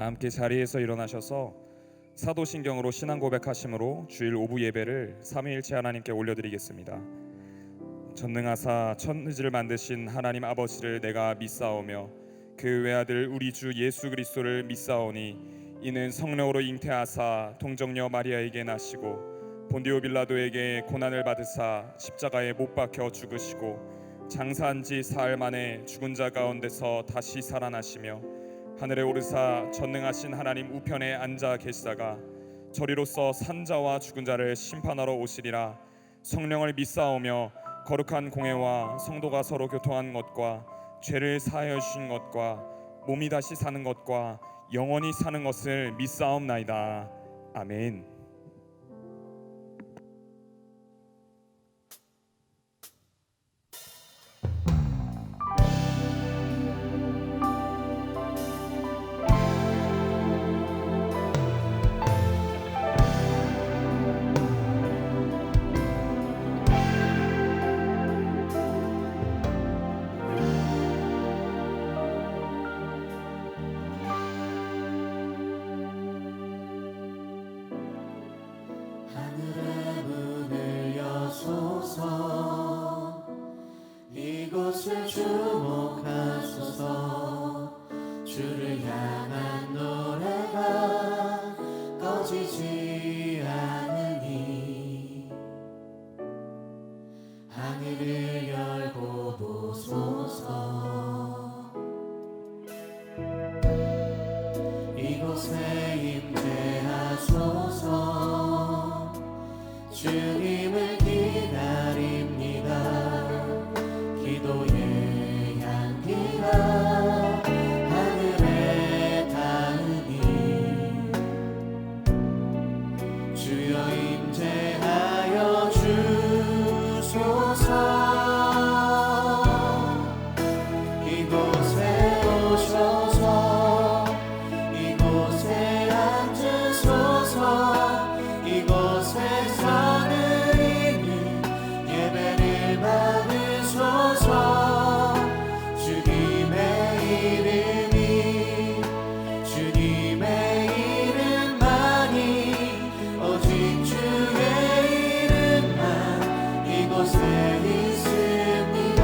다 함께 자리에서 일어나셔서 사도신경으로 신앙 고백하심으로 주일 오부 예배를 삼위일체 하나님께 올려드리겠습니다. 전능하사 천지를 만드신 하나님 아버지를 내가 믿사오며 그 외아들 우리 주 예수 그리스도를 믿사오니 이는 성령으로 잉태하사 동정녀 마리아에게 나시고 본디오 빌라도에게 고난을 받으사 십자가에 못 박혀 죽으시고 장사한 지 사흘 만에 죽은 자 가운데서 다시 살아나시며 하늘에 오르사 전능하신 하나님 우편에 앉아 계시다가 저리로서 산자와 죽은 자를 심판하러 오시리라. 성령을 믿사오며 거룩한 공회와 성도가 서로 교통한 것과 죄를 사하여 주신 것과 몸이 다시 사는 것과 영원히 사는 것을 믿사옵나이다. 아멘. 이곳을 주목하소서. 주를 향한 노래가 꺼지지 않으니 하늘을 열고 보소서. 이곳에 임재하소서. 주님을 기다립니다. 기도의 향기가 하늘에 닿으니 주여 임재하여 주소서. 이곳에 오셔서 이곳에 앉으소서. 이곳에서 드리는 예배를 받으소서. 주님의 이름만이 오직 주의 이름만 이곳에 있습니다.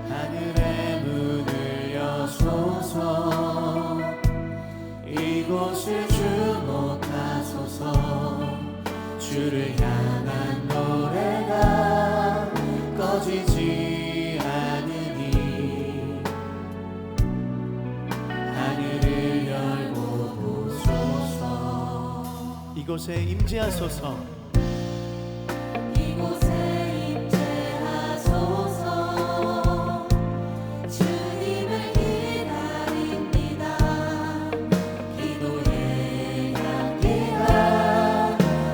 하늘의 문을 여소서. 이곳을 주목하소서. 주를 향한 노래가 꺼지지 않으니 하늘을 열고 보소서. 이곳에 임재하소서. 이곳에 임재하소서. 주님을 기다립니다. 기도의 향기가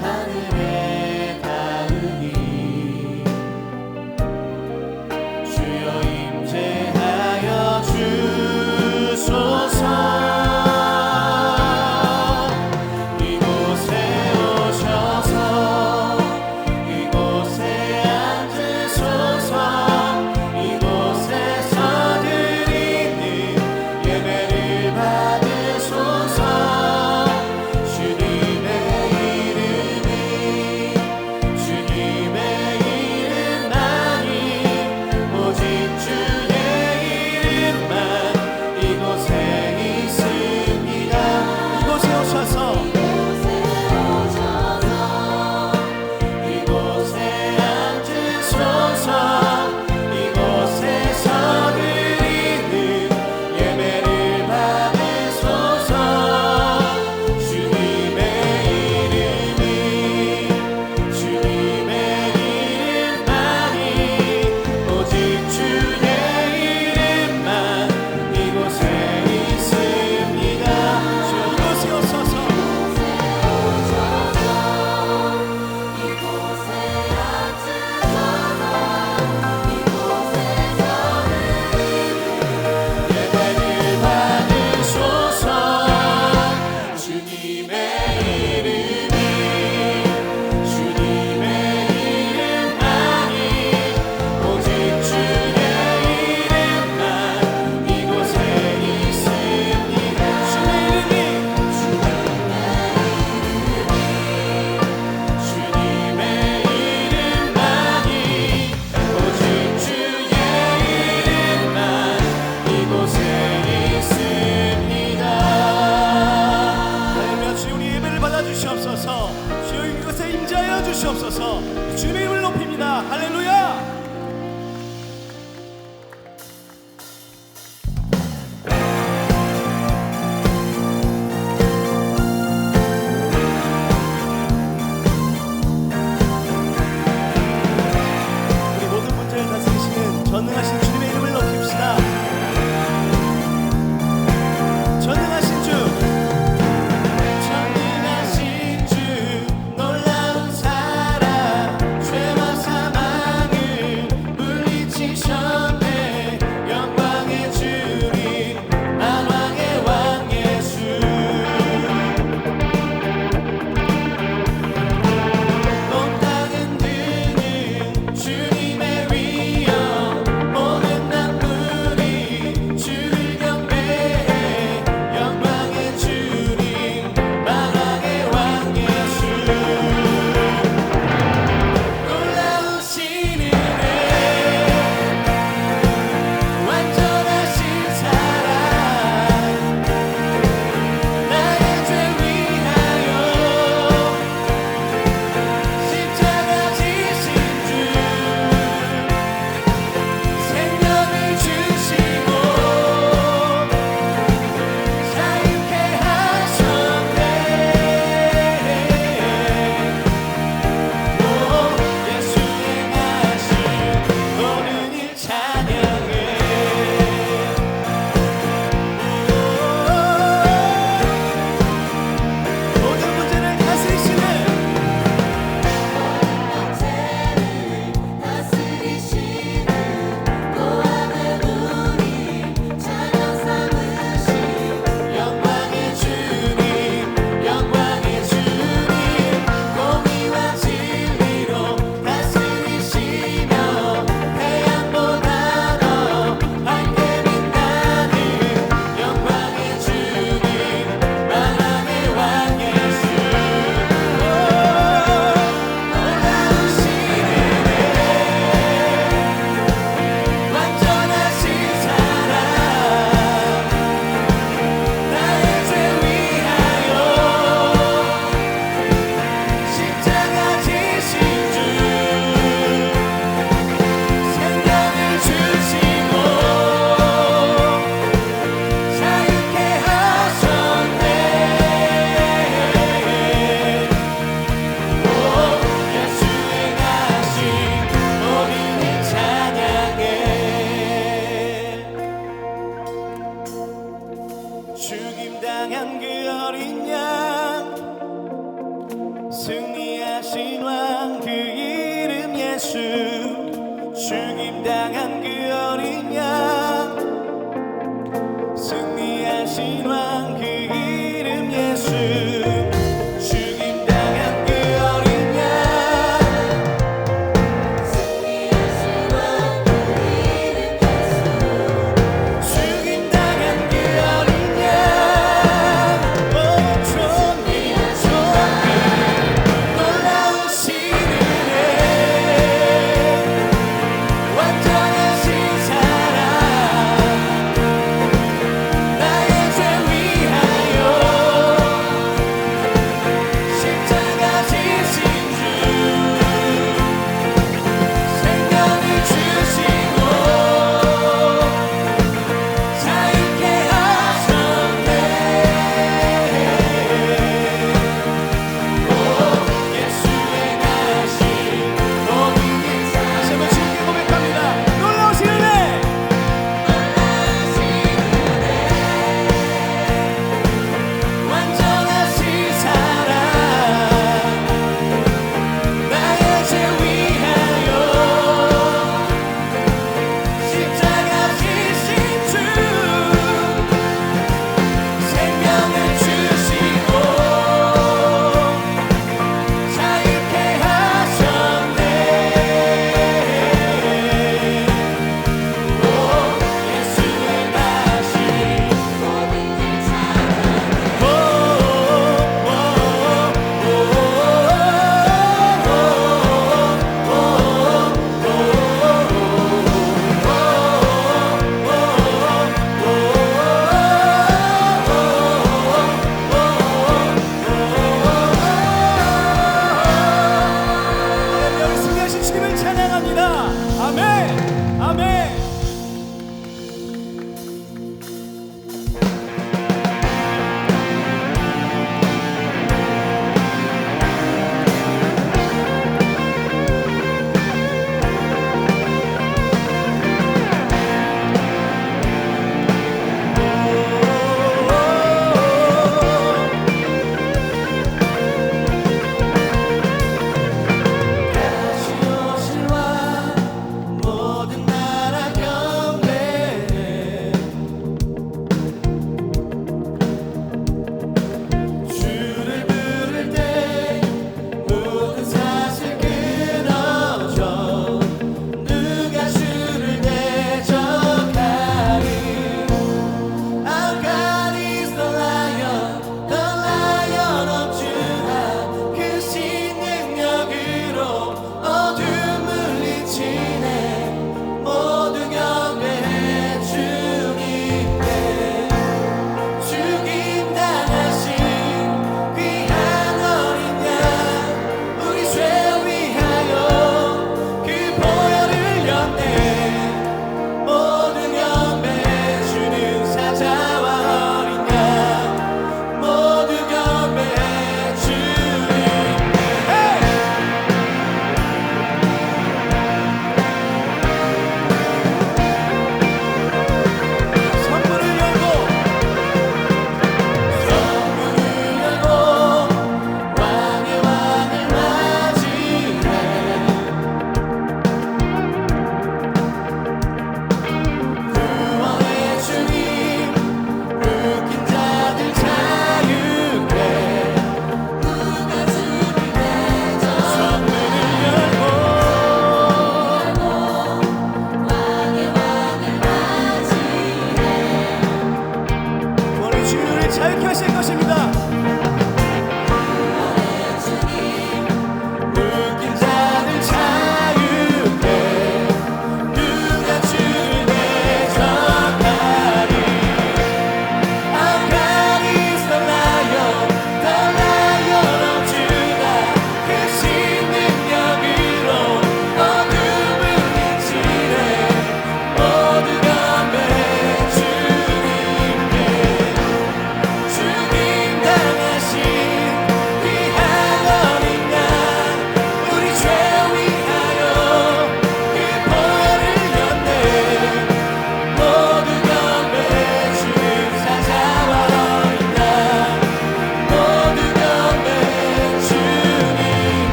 하늘에 닿으니 주여 임재하여 주소서. 이곳에 오셔서 주시옵소서. 주여 이곳에 임재하여 주시옵소서. 주님의 이름을 높입니다. 할렐루야. 우리 모든 문제를 다스리시는 전능하신 주님의 이름을 높입시다. 전능하신 주, 전능하신 주 놀라운 사랑 죄와 사망을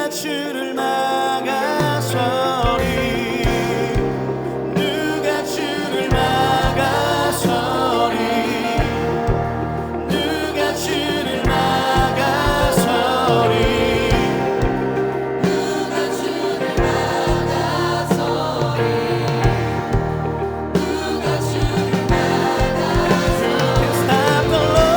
누가 주를 막아서리 누가 주를 막아서리 누가 주를 막아서리 누가 주를 막아서리 누가 주를 Stop the Lord.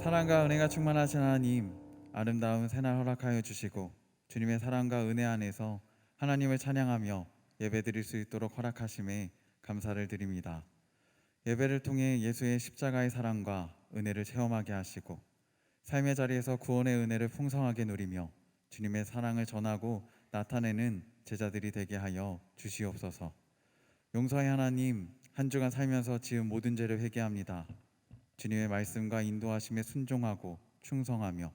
사랑과 은혜가 충만하신 하나님, 아름다운 새날 허락하여 주시고 주님의 사랑과 은혜 안에서 하나님을 찬양하며 예배드릴 수 있도록 허락하심에 감사를 드립니다. 예배를 통해 예수의 십자가의 사랑과 은혜를 체험하게 하시고 삶의 자리에서 구원의 은혜를 풍성하게 누리며 주님의 사랑을 전하고 나타내는 제자들이 되게 하여 주시옵소서. 용서의 하나님, 한 주간 살면서 지은 모든 죄를 회개합니다. 주님의 말씀과 인도하심에 순종하고 충성하며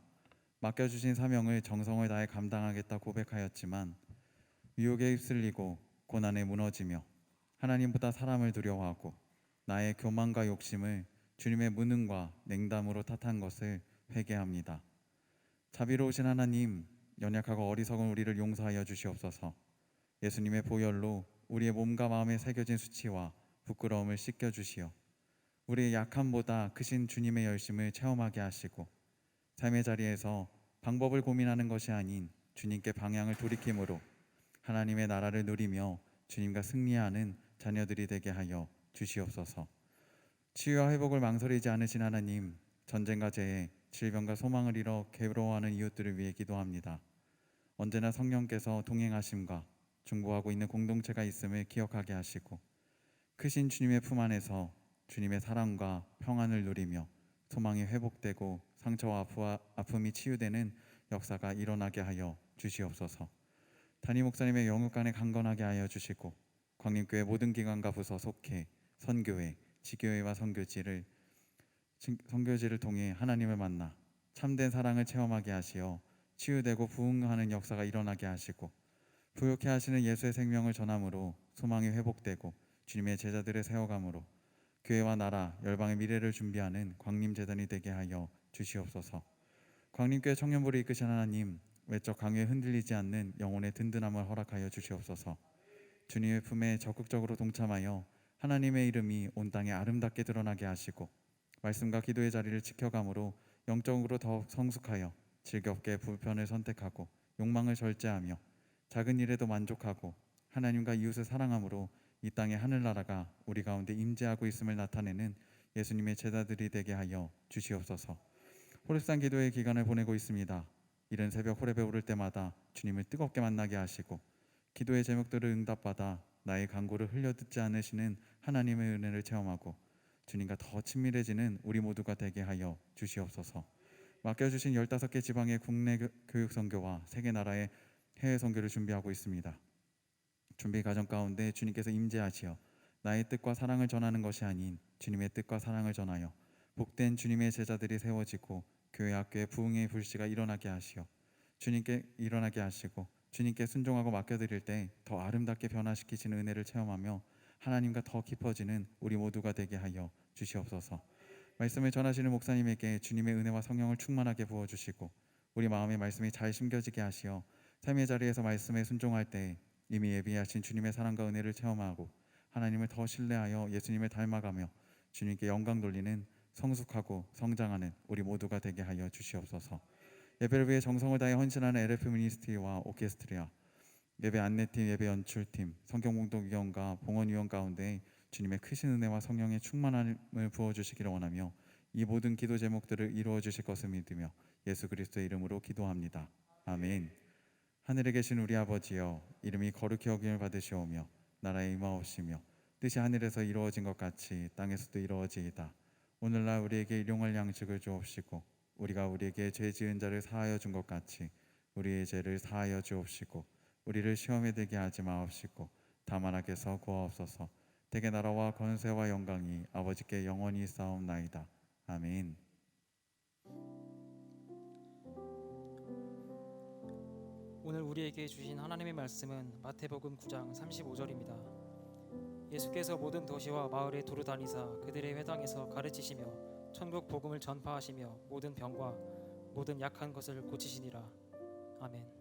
맡겨주신 사명을 정성을 다해 감당하겠다 고백하였지만 유혹에 휩쓸리고 고난에 무너지며 하나님보다 사람을 두려워하고 나의 교만과 욕심을 주님의 무능과 냉담으로 탓한 것을 회개합니다. 자비로우신 하나님, 연약하고 어리석은 우리를 용서하여 주시옵소서. 예수님의 보혈로 우리의 몸과 마음에 새겨진 수치와 부끄러움을 씻겨 주시어 우리의 약함보다 크신 주님의 열심을 체험하게 하시고 삶의 자리에서 방법을 고민하는 것이 아닌 주님께 방향을 돌이킴으로 하나님의 나라를 누리며 주님과 승리하는 자녀들이 되게 하여 주시옵소서. 치유와 회복을 망설이지 않으신 하나님, 전쟁과 재해, 질병과 소망을 잃어 괴로워하는 이웃들을 위해 기도합니다. 언제나 성령께서 동행하심과 중보하고 있는 공동체가 있음을 기억하게 하시고 크신 주님의 품 안에서 주님의 사랑과 평안을 누리며 소망이 회복되고 상처와 아픔이 치유되는 역사가 일어나게 하여 주시옵소서. 담임 목사님의 영육간에 강건하게 하여 주시고 광림교회 모든 기관과 부서 속해 선교회, 지교회와 선교지를 통해 하나님을 만나 참된 사랑을 체험하게 하시어 치유되고 부흥하는 역사가 일어나게 하시고 부욕해 하시는 예수의 생명을 전함으로 소망이 회복되고 주님의 제자들을 세워감으로 교회와 나라, 열방의 미래를 준비하는 광림재단이 되게 하여 주시옵소서. 광림교회 청년부를 이끄신 하나님, 외적 강요에 흔들리지 않는 영혼의 든든함을 허락하여 주시옵소서. 주님의 품에 적극적으로 동참하여 하나님의 이름이 온 땅에 아름답게 드러나게 하시고 말씀과 기도의 자리를 지켜감으로 영적으로 더욱 성숙하여 즐겁게 불편을 선택하고 욕망을 절제하며 작은 일에도 만족하고 하나님과 이웃을 사랑함으로 이 땅의 하늘나라가 우리 가운데 임재하고 있음을 나타내는 예수님의 제자들이 되게 하여 주시옵소서. 호렙산 기도의 기간을 보내고 있습니다. 이른 새벽 호렙에 오를 때마다 주님을 뜨겁게 만나게 하시고 기도의 제목들을 응답받아 나의 간구를 흘려듣지 않으시는 하나님의 은혜를 체험하고 주님과 더 친밀해지는 우리 모두가 되게 하여 주시옵소서. 맡겨주신 15개 지방의 국내 교육 선교와 세계 나라의 해외 선교를 준비하고 있습니다. 준비 과정 가운데 주님께서 임재하시어 나의 뜻과 사랑을 전하는 것이 아닌 주님의 뜻과 사랑을 전하여 복된 주님의 제자들이 세워지고 교회 학교의 부흥의 불씨가 일어나게 하시어 주님께 일어나게 하시고 주님께 순종하고 맡겨드릴 때 더 아름답게 변화시키시는 은혜를 체험하며 하나님과 더 깊어지는 우리 모두가 되게 하여 주시옵소서. 말씀을 전하시는 목사님에게 주님의 은혜와 성령을 충만하게 부어주시고 우리 마음의 말씀이 잘 심겨지게 하시어 삶의 자리에서 말씀에 순종할 때 이미 예비하신 주님의 사랑과 은혜를 체험하고 하나님을 더 신뢰하여 예수님을 닮아가며 주님께 영광 돌리는 성숙하고 성장하는 우리 모두가 되게 하여 주시옵소서. 예배를 위해 정성을 다해 헌신하는 LF 미니스트리와 오케스트라, 예배 안내팀, 예배 연출팀, 성경공동위원과 봉헌위원 가운데 주님의 크신 은혜와 성령의 충만함을 부어주시기를 원하며 이 모든 기도 제목들을 이루어 주실 것을 믿으며 예수 그리스도의 이름으로 기도합니다. 아멘. 하늘에 계신 우리 아버지여, 이름이 거룩히 여김을 받으시오며 나라에 임하옵시며 뜻이 하늘에서 이루어진 것 같이 땅에서도 이루어지이다. 오늘날 우리에게 일용할 양식을 주옵시고 우리가 우리에게 죄 지은 자를 사하여 준 것 같이 우리의 죄를 사하여 주옵시고 우리를 시험에 들게 하지 마옵시고 다만 악에서 구하옵소서. 대개 나라와 권세와 영광이 아버지께 영원히 있사옵나이다. 아멘. 오늘 우리에게 주신 하나님의 말씀은 마태복음 9장 35절입니다. 예수께서 모든 도시와 마을에 두루 다니사 그들의 회당에서 가르치시며 천국 복음을 전파하시며 모든 병과 모든 약한 것을 고치시니라. 아멘.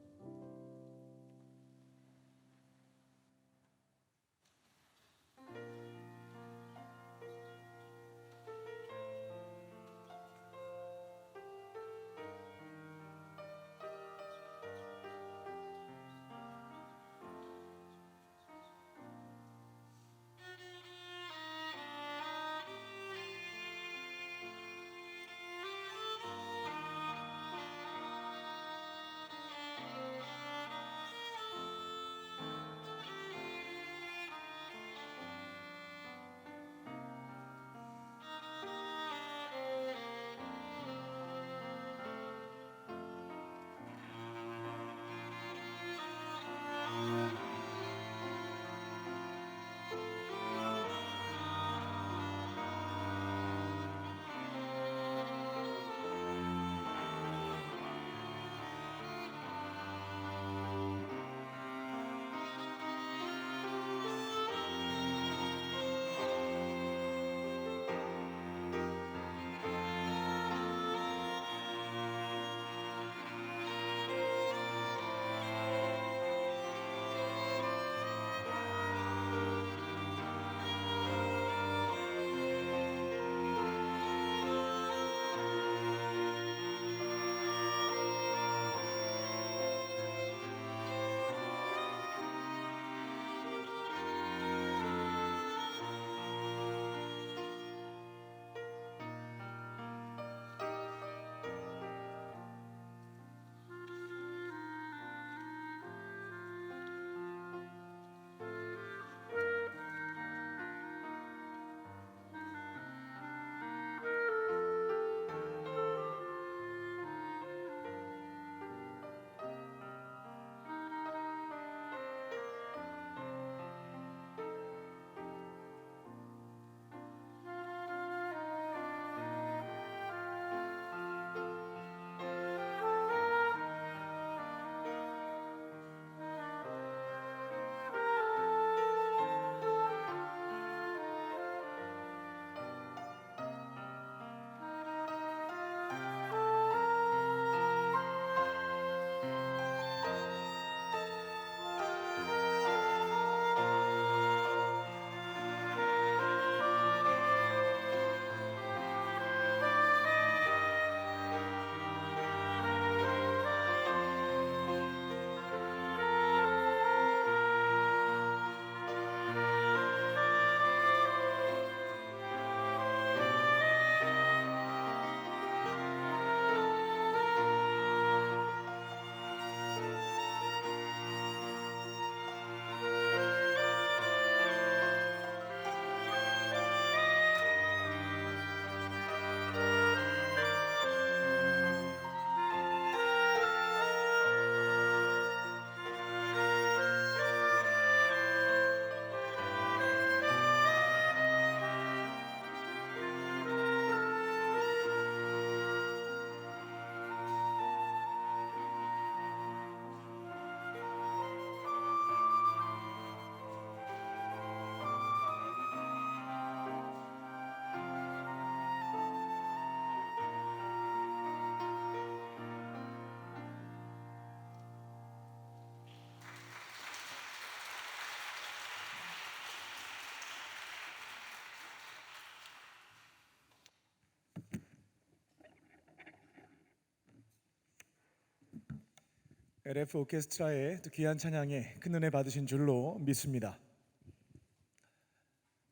LF 오케스트라의 또 귀한 찬양에 큰 은혜 받으신 줄로 믿습니다.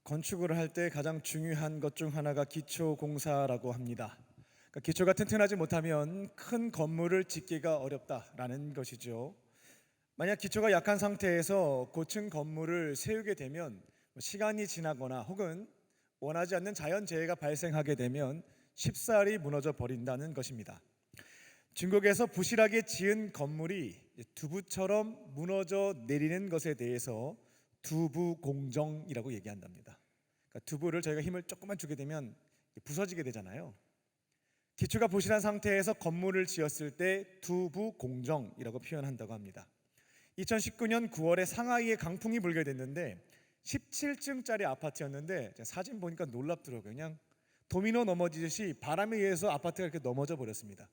건축을 할 때 가장 중요한 것 중 하나가 기초 공사라고 합니다. 그러니까 기초가 튼튼하지 못하면 큰 건물을 짓기가 어렵다라는 것이죠. 만약 기초가 약한 상태에서 고층 건물을 세우게 되면 시간이 지나거나 혹은 원하지 않는 자연재해가 발생하게 되면 쉽사리 무너져 버린다는 것입니다. 중국에서 부실하게 지은 건물이 두부처럼 무너져 내리는 것에 대해서 두부공정이라고 얘기한답니다. 그러니까 두부를 저희가 힘을 조금만 주게 되면 부서지게 되잖아요. 기초가 부실한 상태에서 건물을 지었을 때 두부공정이라고 표현한다고 합니다. 2019년 9월에 상하이에 강풍이 불게 됐는데 17층짜리 아파트였는데 사진 보니까 놀랍더라고요. 그냥 도미노 넘어지듯이 바람에 의해서 아파트가 이렇게 넘어져 버렸습니다.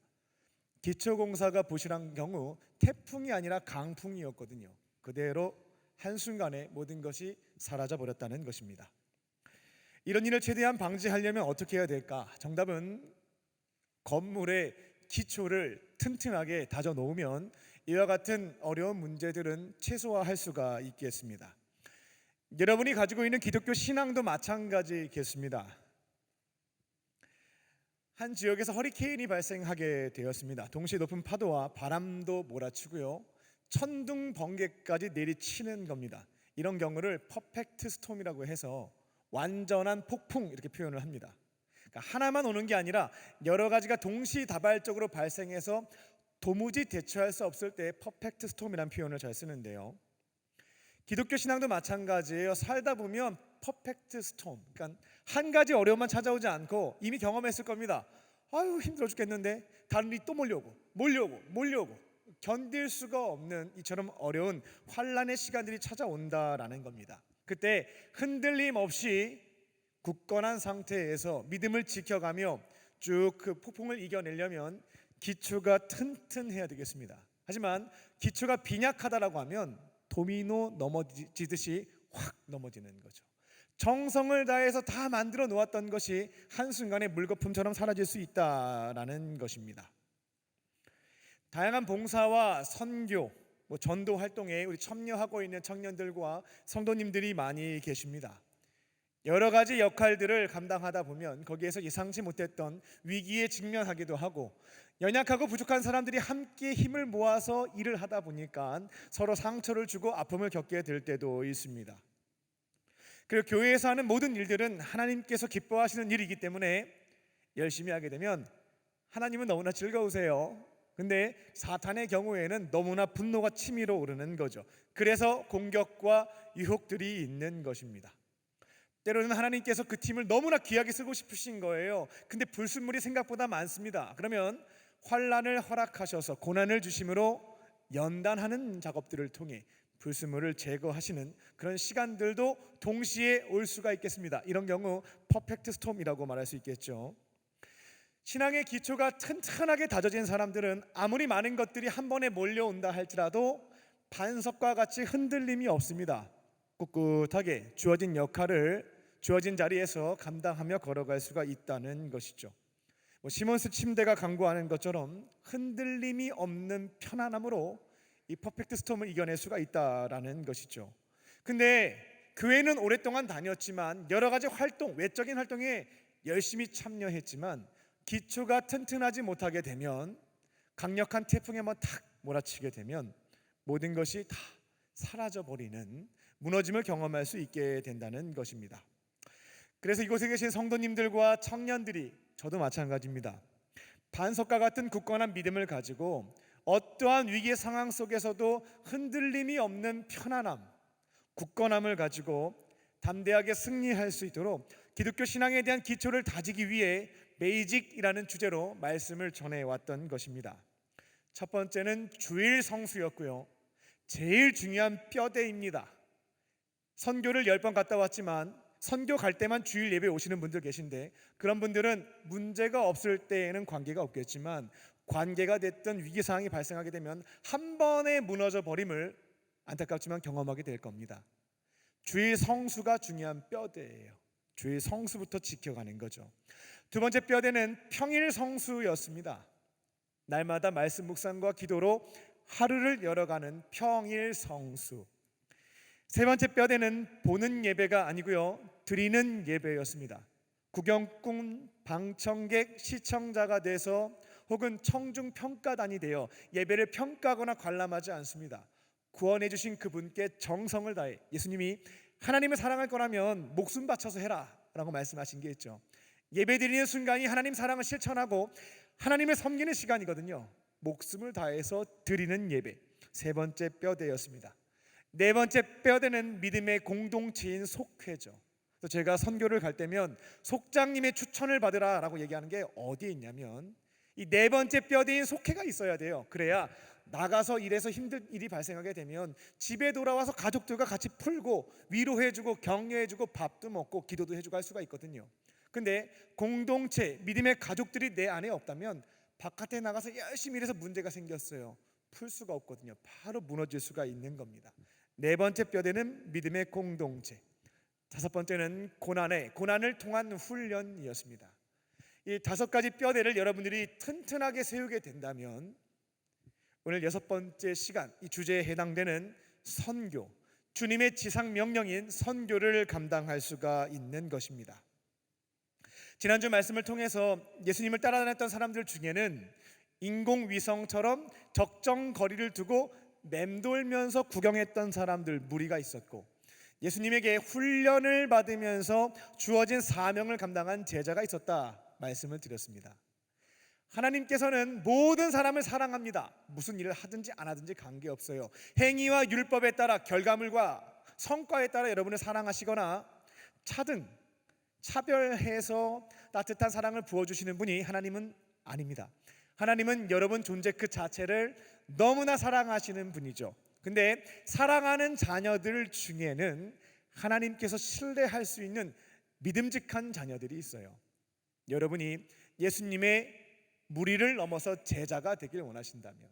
기초공사가 부실한 경우 태풍이 아니라 강풍이었거든요. 그대로 한순간에 모든 것이 사라져 버렸다는 것입니다. 이런 일을 최대한 방지하려면 어떻게 해야 될까? 정답은 건물의 기초를 튼튼하게 다져 놓으면 이와 같은 어려운 문제들은 최소화할 수가 있겠습니다. 여러분이 가지고 있는 기독교 신앙도 마찬가지겠습니다. 한 지역에서 허리케인이 발생하게 되었습니다. 동시에 높은 파도와 바람도 몰아치고요, 천둥 번개까지 내리치는 겁니다. 이런 경우를 퍼펙트 스톰이라고 해서 완전한 폭풍 이렇게 표현을 합니다. 그러니까 하나만 오는 게 아니라 여러 가지가 동시다발적으로 발생해서 도무지 대처할 수 없을 때 퍼펙트 스톰이라는 표현을 잘 쓰는데요. 기독교 신앙도 마찬가지예요. 살다 보면 퍼펙트 스톰, 그러니까 한 가지 어려움만 찾아오지 않고 이미 경험했을 겁니다. 아유 힘들어 죽겠는데 다른 일이 또 몰려오고 견딜 수가 없는 이처럼 어려운 환난의 시간들이 찾아온다라는 겁니다. 그때 흔들림 없이 굳건한 상태에서 믿음을 지켜가며 쭉 그 폭풍을 이겨내려면 기초가 튼튼해야 되겠습니다. 하지만 기초가 빈약하다라고 하면 도미노 넘어지듯이 확 넘어지는 거죠. 정성을 다해서 다 만들어 놓았던 것이 한순간에 물거품처럼 사라질 수 있다라는 것입니다. 다양한 봉사와 선교, 전도 활동에 우리 참여하고 있는 청년들과 성도님들이 많이 계십니다. 여러 가지 역할들을 감당하다 보면 거기에서 예상치 못했던 위기에 직면하기도 하고, 연약하고 부족한 사람들이 함께 힘을 모아서 일을 하다 보니까 서로 상처를 주고 아픔을 겪게 될 때도 있습니다. 그리고 교회에서 하는 모든 일들은 하나님께서 기뻐하시는 일이기 때문에 열심히 하게 되면 하나님은 너무나 즐거우세요. 근데 사탄의 경우에는 너무나 분노가 치밀어 오르는 거죠. 그래서 공격과 유혹들이 있는 것입니다. 때로는 하나님께서 그 팀을 너무나 귀하게 쓰고 싶으신 거예요. 근데 불순물이 생각보다 많습니다. 그러면 환난을 허락하셔서 고난을 주심으로 연단하는 작업들을 통해 불순물을 제거하시는 그런 시간들도 동시에 올 수가 있겠습니다. 이런 경우 퍼펙트 스톰이라고 말할 수 있겠죠. 신앙의 기초가 튼튼하게 다져진 사람들은 아무리 많은 것들이 한 번에 몰려온다 할지라도 반석과 같이 흔들림이 없습니다. 꿋꿋하게 주어진 역할을 주어진 자리에서 감당하며 걸어갈 수가 있다는 것이죠. 시몬스 침대가 강구하는 것처럼 흔들림이 없는 편안함으로 이 퍼펙트 스톰을 이겨낼 수가 있다라는 것이죠. 근데 교회는 오랫동안 다녔지만 여러 가지 활동, 외적인 활동에 열심히 참여했지만 기초가 튼튼하지 못하게 되면, 강력한 태풍에 한번 탁 몰아치게 되면 모든 것이 다 사라져버리는 무너짐을 경험할 수 있게 된다는 것입니다. 그래서 이곳에 계신 성도님들과 청년들이, 저도 마찬가지입니다. 반석과 같은 굳건한 믿음을 가지고 어떠한 위기의 상황 속에서도 흔들림이 없는 편안함, 굳건함을 가지고 담대하게 승리할 수 있도록 기독교 신앙에 대한 기초를 다지기 위해 베이직이라는 주제로 말씀을 전해왔던 것입니다. 첫 번째는 주일 성수였고요, 제일 중요한 뼈대입니다. 선교를 10번 갔다 왔지만 선교 갈 때만 주일 예배 오시는 분들 계신데, 그런 분들은 문제가 없을 때에는 관계가 없겠지만 관계가 됐던 위기 상황이 발생하게 되면 한 번에 무너져 버림을 안타깝지만 경험하게 될 겁니다. 주일 성수가 중요한 뼈대예요. 주일 성수부터 지켜가는 거죠. 두 번째 뼈대는 평일 성수였습니다. 날마다 말씀 묵상과 기도로 하루를 열어가는 평일 성수. 세 번째 뼈대는 보는 예배가 아니고요, 드리는 예배였습니다. 구경꾼, 방청객, 시청자가 돼서 혹은 청중평가단이 되어 예배를 평가하거나 관람하지 않습니다. 구원해 주신 그분께 정성을 다해, 예수님이 하나님을 사랑할 거라면 목숨 바쳐서 해라 라고 말씀하신 게 있죠. 예배 드리는 순간이 하나님 사랑을 실천하고 하나님을 섬기는 시간이거든요. 목숨을 다해서 드리는 예배, 세 번째 뼈대였습니다. 네 번째 뼈대는 믿음의 공동체인 속회죠. 제가 선교를 갈 때면 속장님의 추천을 받으라 라고 얘기하는 게 어디에 있냐면, 이 네 번째 뼈대인 속회가 있어야 돼요. 그래야 나가서 일해서 힘든 일이 발생하게 되면 집에 돌아와서 가족들과 같이 풀고 위로해주고 격려해주고 밥도 먹고 기도도 해주고 할 수가 있거든요. 근데 공동체, 믿음의 가족들이 내 안에 없다면 바깥에 나가서 열심히 일해서 문제가 생겼어요, 풀 수가 없거든요. 바로 무너질 수가 있는 겁니다. 네 번째 뼈대는 믿음의 공동체. 다섯 번째는 고난을 통한 훈련이었습니다. 이 다섯 가지 뼈대를 여러분들이 튼튼하게 세우게 된다면 오늘 여섯 번째 시간, 이 주제에 해당되는 선교, 주님의 지상 명령인 선교를 감당할 수가 있는 것입니다. 지난주 말씀을 통해서 예수님을 따라다녔던 사람들 중에는 인공위성처럼 적정 거리를 두고 맴돌면서 구경했던 사람들 무리가 있었고, 예수님에게 훈련을 받으면서 주어진 사명을 감당한 제자가 있었다 말씀을 드렸습니다. 하나님께서는 모든 사람을 사랑합니다. 무슨 일을 하든지 안 하든지 관계없어요. 행위와 율법에 따라, 결과물과 성과에 따라 여러분을 사랑하시거나 차별해서 따뜻한 사랑을 부어주시는 분이 하나님은 아닙니다. 하나님은 여러분 존재 그 자체를 너무나 사랑하시는 분이죠. 근데 사랑하는 자녀들 중에는 하나님께서 신뢰할 수 있는 믿음직한 자녀들이 있어요. 여러분이 예수님의 무리를 넘어서 제자가 되길 원하신다면,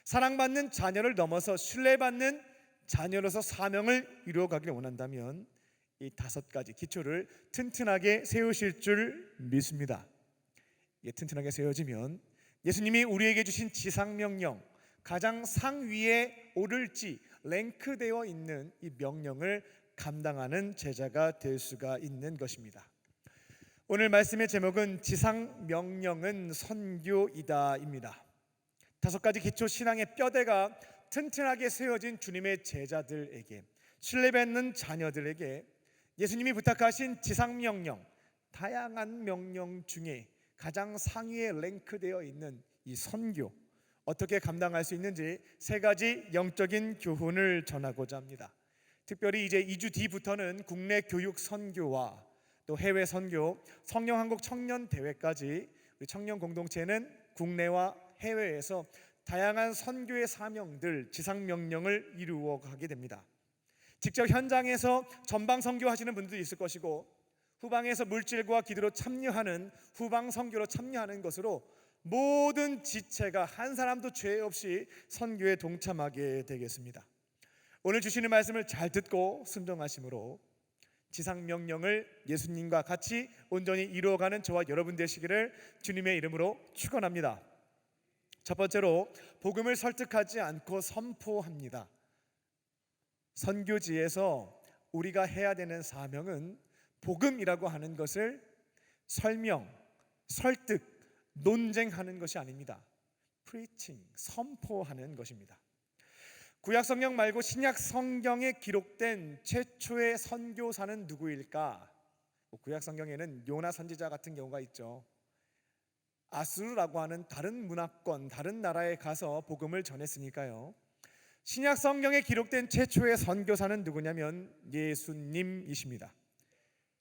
사랑받는 자녀를 넘어서 신뢰받는 자녀로서 사명을 이루어가길 원한다면 이 다섯 가지 기초를 튼튼하게 세우실 줄 믿습니다. 이게 튼튼하게 세워지면 예수님이 우리에게 주신 지상명령, 가장 상위에 오를지 랭크되어 있는 이 명령을 감당하는 제자가 될 수가 있는 것입니다. 오늘 말씀의 제목은 지상명령은 선교이다입니다. 다섯 가지 기초 신앙의 뼈대가 튼튼하게 세워진 주님의 제자들에게, 신뢰받는 자녀들에게 예수님이 부탁하신 지상명령, 다양한 명령 중에 가장 상위에 랭크되어 있는 이 선교, 어떻게 감당할 수 있는지 세 가지 영적인 교훈을 전하고자 합니다. 특별히 이제 2주 뒤부터는 국내 교육 선교와 또 해외 선교, 성령한국 청년 대회까지 우리 청년 공동체는 국내와 해외에서 다양한 선교의 사명들, 지상 명령을 이루어 가게 됩니다. 직접 현장에서 전방 선교하시는 분들도 있을 것이고, 후방에서 물질과 기도로 참여하는 후방 선교로 참여하는 것으로 모든 지체가 한 사람도 죄 없이 선교에 동참하게 되겠습니다. 오늘 주시는 말씀을 잘 듣고 순종하심으로 지상 명령을 예수님과 같이 온전히 이루어가는 저와 여러분 되시기를 주님의 이름으로 축원합니다. 첫 번째로, 복음을 설득하지 않고 선포합니다. 선교지에서 우리가 해야 되는 사명은 복음이라고 하는 것을 설명, 설득, 논쟁하는 것이 아닙니다. preaching, 선포하는 것입니다. 구약 성경 말고 신약 성경에 기록된 최초의 선교사는 누구일까? 구약 성경에는 요나 선지자 같은 경우가 있죠. 아수르라고 하는 다른 문화권, 다른 나라에 가서 복음을 전했으니까요. 신약 성경에 기록된 최초의 선교사는 누구냐면 예수님이십니다.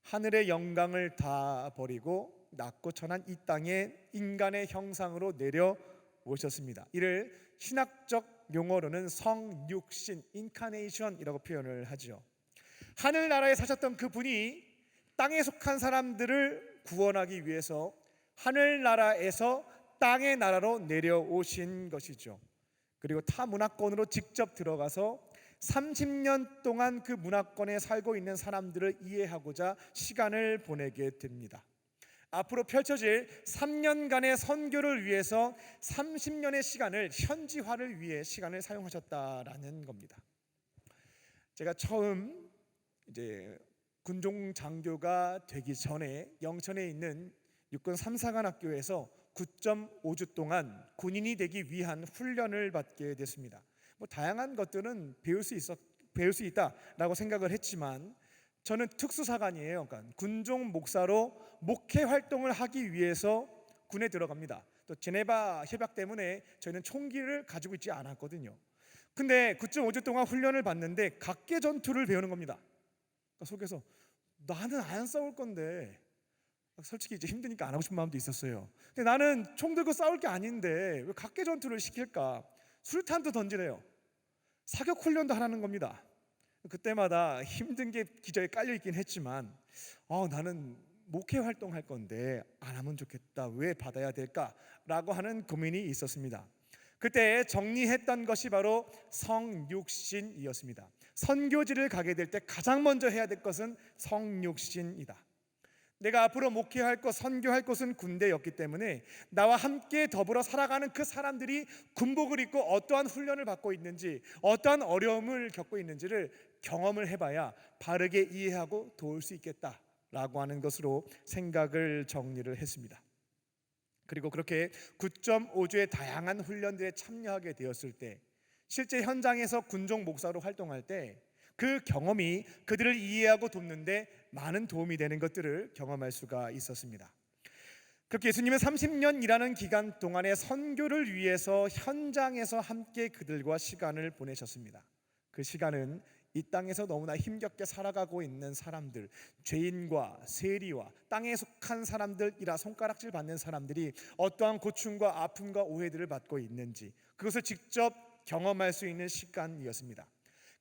하늘의 영광을 다 버리고 낮고 천한 이 땅에 인간의 형상으로 내려오셨습니다. 이를 신학적 용어로는 성육신, 인카네이션이라고 표현을 하죠. 하늘나라에 사셨던 그분이 땅에 속한 사람들을 구원하기 위해서 하늘나라에서 땅의 나라로 내려오신 것이죠. 그리고 타 문화권으로 직접 들어가서 30년 동안 그 문화권에 살고 있는 사람들을 이해하고자 시간을 보내게 됩니다. 앞으로 펼쳐질 3년간의 선교를 위해서 30년의 시간을 현지화를 위해 시간을 사용하셨다라는 겁니다. 제가 처음 이제 군종 장교가 되기 전에 영천에 있는 육군 3사관 학교에서 9.5주 동안 군인이 되기 위한 훈련을 받게 됐습니다. 다양한 것들은 배울 수 있다라고 생각을 했지만 저는 특수사관이에요. 그러니까 군종 목사로 목회 활동을 하기 위해서 군에 들어갑니다. 또 제네바 협약 때문에 저희는 총기를 가지고 있지 않았거든요. 근데 9.5주 동안 훈련을 받는데 각계 전투를 배우는 겁니다. 그러니까 속에서 나는 안 싸울 건데, 솔직히 이제 힘드니까 안 하고 싶은 마음도 있었어요. 근데 나는 총 들고 싸울 게 아닌데 왜 각계 전투를 시킬까? 수류탄도 던지래요. 사격 훈련도 하라는 겁니다. 그때마다 힘든 게 기저에 깔려 있긴 했지만 나는 목회 활동할 건데 안 하면 좋겠다. 왜 받아야 될까라고 하는 고민이 있었습니다. 그때 정리했던 것이 바로 성육신이었습니다. 선교지를 가게 될 때 가장 먼저 해야 될 것은 성육신이다. 내가 앞으로 목회할 것, 선교할 곳은 군대였기 때문에 나와 함께 더불어 살아가는 그 사람들이 군복을 입고 어떠한 훈련을 받고 있는지, 어떠한 어려움을 겪고 있는지를 경험을 해봐야 바르게 이해하고 도울 수 있겠다라고 하는 것으로 생각을 정리를 했습니다. 그리고 그렇게 9.5주의 다양한 훈련들에 참여하게 되었을 때, 실제 현장에서 군종 목사로 활동할 때 그 경험이 그들을 이해하고 돕는데 많은 도움이 되는 것들을 경험할 수가 있었습니다. 그렇게 예수님은 30년이라는 기간 동안의 선교를 위해서 현장에서 함께 그들과 시간을 보내셨습니다. 그 시간은 이 땅에서 너무나 힘겹게 살아가고 있는 사람들, 죄인과 세리와 땅에 속한 사람들이라 손가락질 받는 사람들이 어떠한 고충과 아픔과 오해들을 받고 있는지 그것을 직접 경험할 수 있는 시간이었습니다.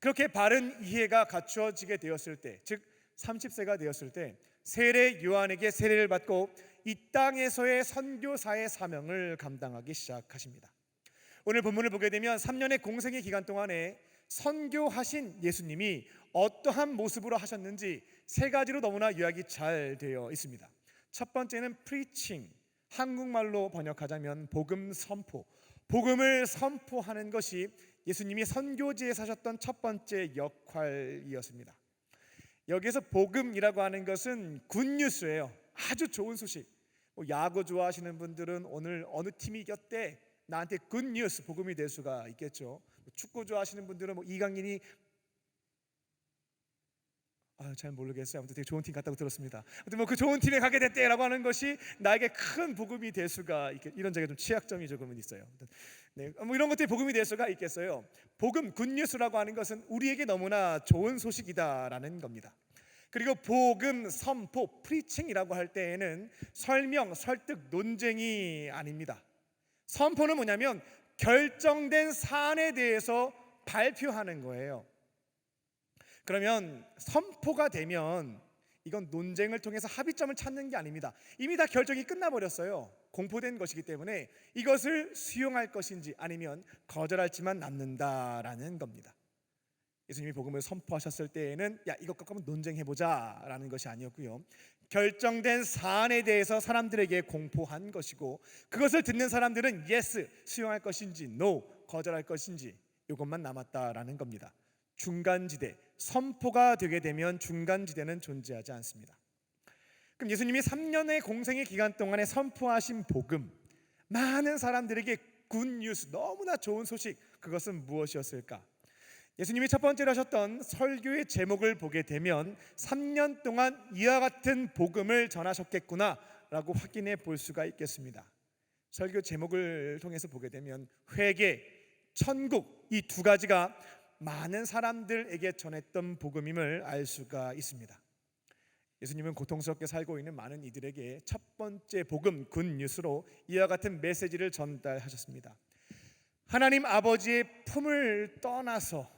그렇게 바른 이해가 갖추어지게 되었을 때, 즉 30세가 되었을 때 세례 요한에게 세례를 받고 이 땅에서의 선교사의 사명을 감당하기 시작하십니다. 오늘 본문을 보게 되면 3년의 공생의 기간 동안에 선교하신 예수님이 어떠한 모습으로 하셨는지 세 가지로 너무나 요약이 잘 되어 있습니다. 첫 번째는 preaching, 한국말로 번역하자면 복음 선포. 복음을 선포하는 것이 예수님이 선교지에 사셨던 첫 번째 역할이었습니다. 여기서 복음이라고 하는 것은 굿뉴스예요. 아주 좋은 소식. 야구 좋아하시는 분들은 오늘 어느 팀이 이겼대, 나한테 굿뉴스, 복음이 될 수가 있겠죠. 축구 좋아하시는 분들은 이강인이 잘 모르겠어요. 아무튼 되게 좋은 팀 갔다고 들었습니다. 아무튼 그 좋은 팀에 가게 됐대라고 하는 것이 나에게 큰 복음이 될 수가 이런 적에 좀 취약점이 조금은 있어요. 네, 이런 것들이 복음이 될 수가 있겠어요. 복음, 굿뉴스라고 하는 것은 우리에게 너무나 좋은 소식이다라는 겁니다. 그리고 복음, 선포, 프리칭이라고 할 때에는 설명, 설득, 논쟁이 아닙니다. 선포는 뭐냐면 결정된 사안에 대해서 발표하는 거예요. 그러면 선포가 되면 이건 논쟁을 통해서 합의점을 찾는 게 아닙니다. 이미 다 결정이 끝나버렸어요. 공포된 것이기 때문에 이것을 수용할 것인지 아니면 거절할지만 남는다라는 겁니다. 예수님이 복음을 선포하셨을 때에는 이것 갖고 한번 논쟁해보자 라는 것이 아니었고요, 결정된 사안에 대해서 사람들에게 공포한 것이고, 그것을 듣는 사람들은 yes, 수용할 것인지 no, 거절할 것인지 이것만 남았다라는 겁니다. 중간지대, 선포가 되게 되면 중간지대는 존재하지 않습니다. 그럼 예수님이 3년의 공생의 기간 동안에 선포하신 복음, 많은 사람들에게 굿뉴스, 너무나 좋은 소식, 그것은 무엇이었을까? 예수님이 첫 번째로 하셨던 설교의 제목을 보게 되면 3년 동안 이와 같은 복음을 전하셨겠구나 라고 확인해 볼 수가 있겠습니다. 설교 제목을 통해서 보게 되면 회개, 천국, 이 두 가지가 많은 사람들에게 전했던 복음임을 알 수가 있습니다. 예수님은 고통스럽게 살고 있는 많은 이들에게 첫 번째 복음, 굿뉴스로 이와 같은 메시지를 전달하셨습니다. 하나님 아버지의 품을 떠나서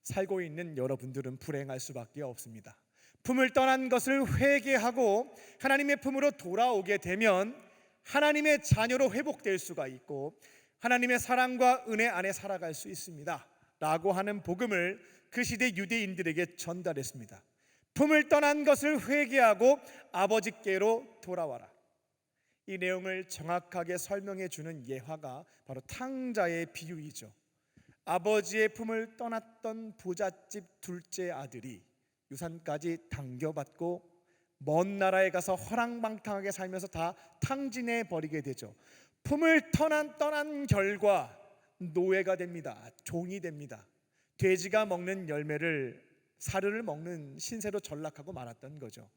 살고 있는 여러분들은 불행할 수밖에 없습니다. 품을 떠난 것을 회개하고 하나님의 품으로 돌아오게 되면 하나님의 자녀로 회복될 수가 있고 하나님의 사랑과 은혜 안에 살아갈 수 있습니다 라고 하는 복음을 그 시대 유대인들에게 전달했습니다. 품을 떠난 것을 회개하고 아버지께로 돌아와라. 이 내용을 정확하게 설명해 주는 예화가 바로 탕자의 비유이죠. 아버지의 품을 떠났던 부잣집 둘째 아들이 유산까지 당겨받고 먼 나라에 가서 허랑방탕하게 살면서 다 탕진해 버리게 되죠. 품을 떠난 결과 노예가 됩니다. 종이 됩니다. 돼지가 먹는 열매를 사르를 먹는 신세로 전락하고 말았던 거죠.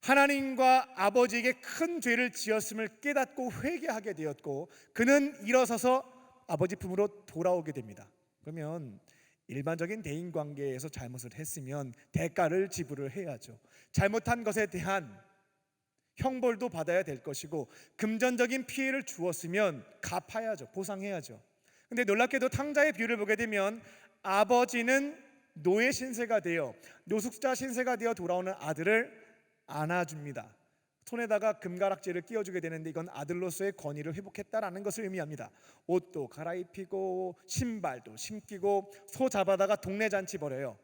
하나님과 아버지에게 큰 죄를 지었음을 깨닫고 회개하게 되었고 그는 일어서서 아버지 품으로 돌아오게 됩니다. 그러면 일반적인 대인 관계에서 잘못을 했으면 대가를 지불을 해야죠. 잘못한 것에 대한 형벌도 받아야 될 것이고 금전적인 피해를 주었으면 갚아야죠. 보상해야죠. 근데 놀랍게도 탕자의 비유를 보게 되면 아버지는 노예 신세가 되어 노숙자 신세가 되어 돌아오는 아들을 안아줍니다. 손에다가 금가락지를 끼워주게 되는데 이건 아들로서의 권위를 회복했다라는 것을 의미합니다. 옷도 갈아입히고 신발도 신기고 소 잡아다가 동네 잔치 벌여요.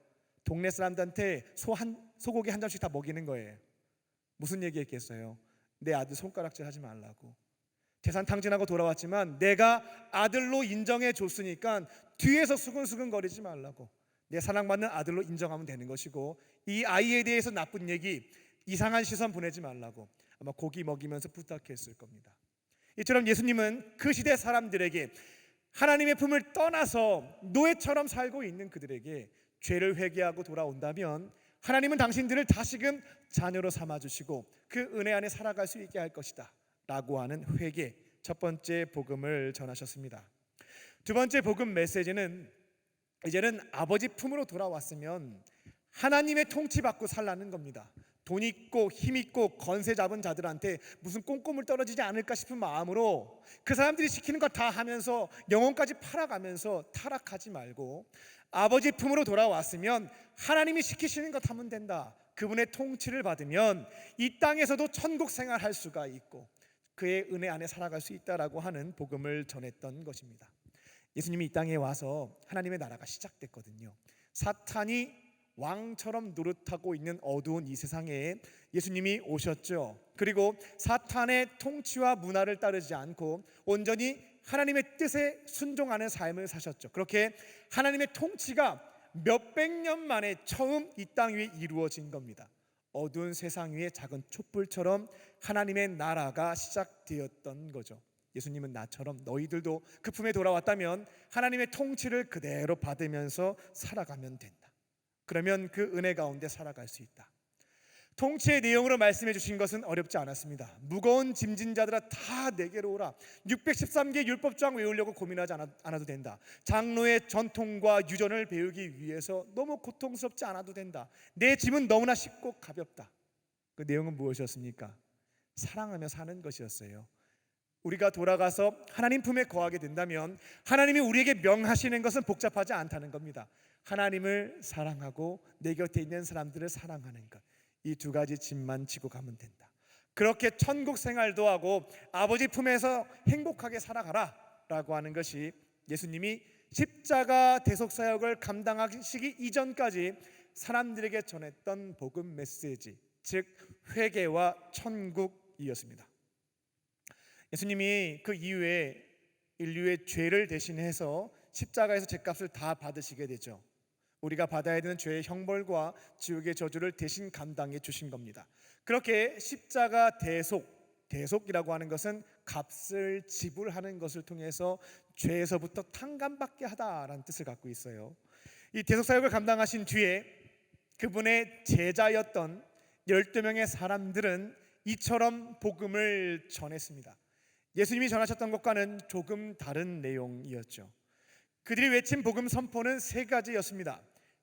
동네 사람들한테 소고기 한 점씩 다 먹이는 거예요. 무슨 얘기했겠어요? 내 아들 손가락질 하지 말라고. 재산 탕진하고 돌아왔지만 내가 아들로 인정해 줬으니까 뒤에서 수근수근 거리지 말라고. 내 사랑받는 아들로 인정하면 되는 것이고 이 아이에 대해서 나쁜 얘기 이상한 시선 보내지 말라고 아마 고기 먹이면서 부탁했을 겁니다. 이처럼 예수님은 그 시대 사람들에게 하나님의 품을 떠나서 노예처럼 살고 있는 그들에게 죄를 회개하고 돌아온다면 하나님은 당신들을 다시금 자녀로 삼아주시고 그 은혜 안에 살아갈 수 있게 할 것이다 라고 하는 회개, 첫 번째 복음을 전하셨습니다. 두 번째 복음 메시지는 이제는 아버지 품으로 돌아왔으면 하나님의 통치 받고 살라는 겁니다. 돈 있고 힘 있고 건세 잡은 자들한테 무슨 꼼꼼을 떨어지지 않을까 싶은 마음으로 그 사람들이 시키는 거 다 하면서 영혼까지 팔아가면서 타락하지 말고 아버지 품으로 돌아왔으면 하나님이 시키시는 것 하면 된다. 그분의 통치를 받으면 이 땅에서도 천국 생활할 수가 있고 그의 은혜 안에 살아갈 수 있다라고 하는 복음을 전했던 것입니다. 예수님이 이 땅에 와서 하나님의 나라가 시작됐거든요. 사탄이 왕처럼 노릇하고 있는 어두운 이 세상에 예수님이 오셨죠. 그리고 사탄의 통치와 문화를 따르지 않고 온전히 하나님의 뜻에 순종하는 삶을 사셨죠. 그렇게 하나님의 통치가 몇백 년 만에 처음 이 땅 위에 이루어진 겁니다. 어두운 세상 위에 작은 촛불처럼 하나님의 나라가 시작되었던 거죠. 예수님은 나처럼 너희들도 그 품에 돌아왔다면 하나님의 통치를 그대로 받으면서 살아가면 된다. 그러면 그 은혜 가운데 살아갈 수 있다. 통치의 내용으로 말씀해 주신 것은 어렵지 않았습니다. 무거운 짐진 자들아 다 내게로 오라. 613개 율법조항 외우려고 고민하지 않아도 된다. 장로의 전통과 유전을 배우기 위해서 너무 고통스럽지 않아도 된다. 내 짐은 너무나 쉽고 가볍다. 그 내용은 무엇이었습니까? 사랑하며 사는 것이었어요. 우리가 돌아가서 하나님 품에 거하게 된다면 하나님이 우리에게 명하시는 것은 복잡하지 않다는 겁니다. 하나님을 사랑하고 내 곁에 있는 사람들을 사랑하는 것, 이 두 가지 짐만 지고 가면 된다. 그렇게 천국 생활도 하고 아버지 품에서 행복하게 살아가라 라고 하는 것이 예수님이 십자가 대속사역을 감당하시기 이전까지 사람들에게 전했던 복음 메시지, 즉 회개와 천국이었습니다. 예수님이 그 이후에 인류의 죄를 대신해서 십자가에서 죄값을 다 받으시게 되죠. 우리가 받아야 되는 죄의 형벌과 지옥의 저주를 대신 감당해 주신 겁니다. 그렇게 십자가 대속이라고 하는 것은 값을 지불하는 것을 통해서 죄에서부터 탕감받게 하다라는 뜻을 갖고 있어요. 이 대속사역을 감당하신 뒤에 그분의 제자였던 12명의 사람들은 이처럼 복음을 전했습니다. 예수님이 전하셨던 것과는 조금 다른 내용이었죠. 그들이 외친 복음 선포는 세 가지였습니다.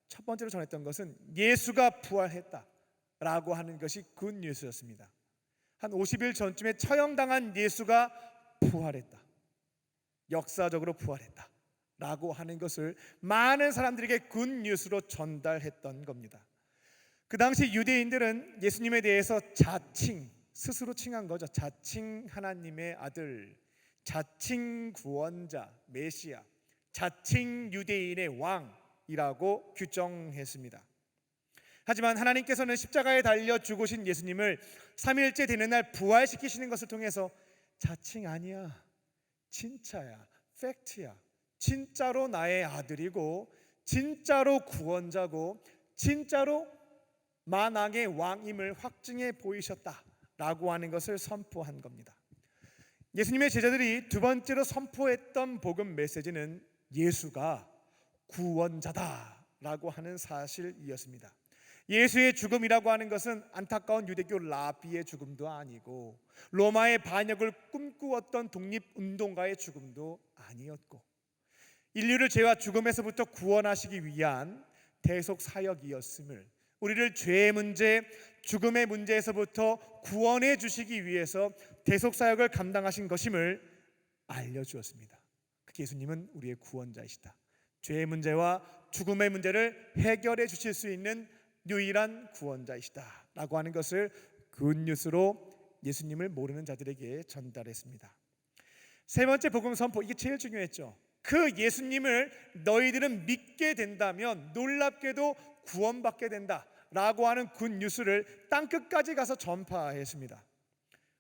첫 번째로 전했던 것은 예수가 부활했다라고 하는 것이 굿뉴스였습니다. 한 50일 전쯤에 처형당한 예수가 부활했다, 역사적으로 부활했다라고 하는 것을 많은 사람들에게 굿뉴스로 전달했던 겁니다. 그 당시 유대인들은 예수님에 대해서 자칭, 스스로 칭한 거죠. 자칭 하나님의 아들, 자칭 구원자, 메시아, 자칭 유대인의 왕이라고 규정했습니다. 하지만 하나님께서는 십자가에 달려 죽으신 예수님을 3일째 되는 날 부활시키시는 것을 통해서 자칭 아니야, 진짜야, 팩트야, 진짜로 나의 아들이고 진짜로 구원자고 진짜로 만왕의 왕임을 확증해 보이셨다라고 하는 것을 선포한 겁니다. 예수님의 제자들이 두 번째로 선포했던 복음 메시지는 예수가 구원자다라고 하는 사실이었습니다. 예수의 죽음이라고 하는 것은 안타까운 유대교 라비의 죽음도 아니고 로마의 반역을 꿈꾸었던 독립운동가의 죽음도 아니었고 인류를 죄와 죽음에서부터 구원하시기 위한 대속 사역이었음을, 우리를 죄의 문제, 죽음의 문제에서부터 구원해 주시기 위해서 대속 사역을 감당하신 것임을 알려주었습니다. 그 예수님은 우리의 구원자이시다. 죄의 문제와 죽음의 문제를 해결해 주실 수 있는 유일한 구원자이시다 라고 하는 것을 굿뉴스로 예수님을 모르는 자들에게 전달했습니다. 세 번째 복음 선포, 이게 제일 중요했죠. 그 예수님을 너희들은 믿게 된다면 놀랍게도 구원받게 된다 라고 하는 굿뉴스를 땅끝까지 가서 전파했습니다.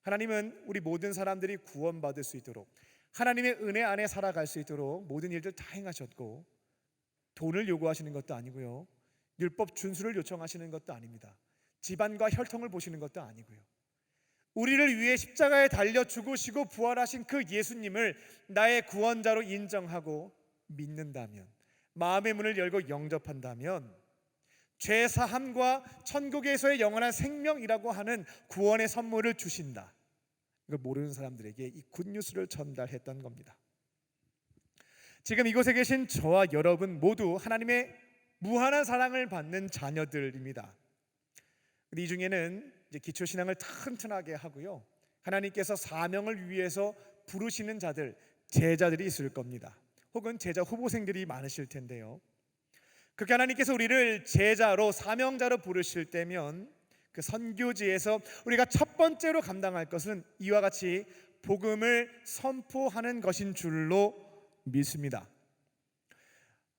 하나님은 우리 모든 사람들이 구원받을 수 있도록, 하나님의 은혜 안에 살아갈 수 있도록 모든 일들 다 행하셨고, 돈을 요구하시는 것도 아니고요, 율법 준수를 요청하시는 것도 아닙니다. 집안과 혈통을 보시는 것도 아니고요, 우리를 위해 십자가에 달려 죽으시고 부활하신 그 예수님을 나의 구원자로 인정하고 믿는다면, 마음의 문을 열고 영접한다면 죄 사함과 천국에서의 영원한 생명이라고 하는 구원의 선물을 주신다. 이걸 모르는 사람들에게 이 굿뉴스를 전달했던 겁니다. 지금 이곳에 계신 저와 여러분 모두 하나님의 무한한 사랑을 받는 자녀들입니다. 이 중에는 이제 기초신앙을 튼튼하게 하고요, 하나님께서 사명을 위해서 부르시는 자들, 제자들이 있을 겁니다. 혹은 제자 후보생들이 많으실 텐데요, 그렇게 하나님께서 우리를 제자로, 사명자로 부르실 때면 그 선교지에서 우리가 첫 번째로 감당할 것은 이와 같이 복음을 선포하는 것인 줄로 믿습니다.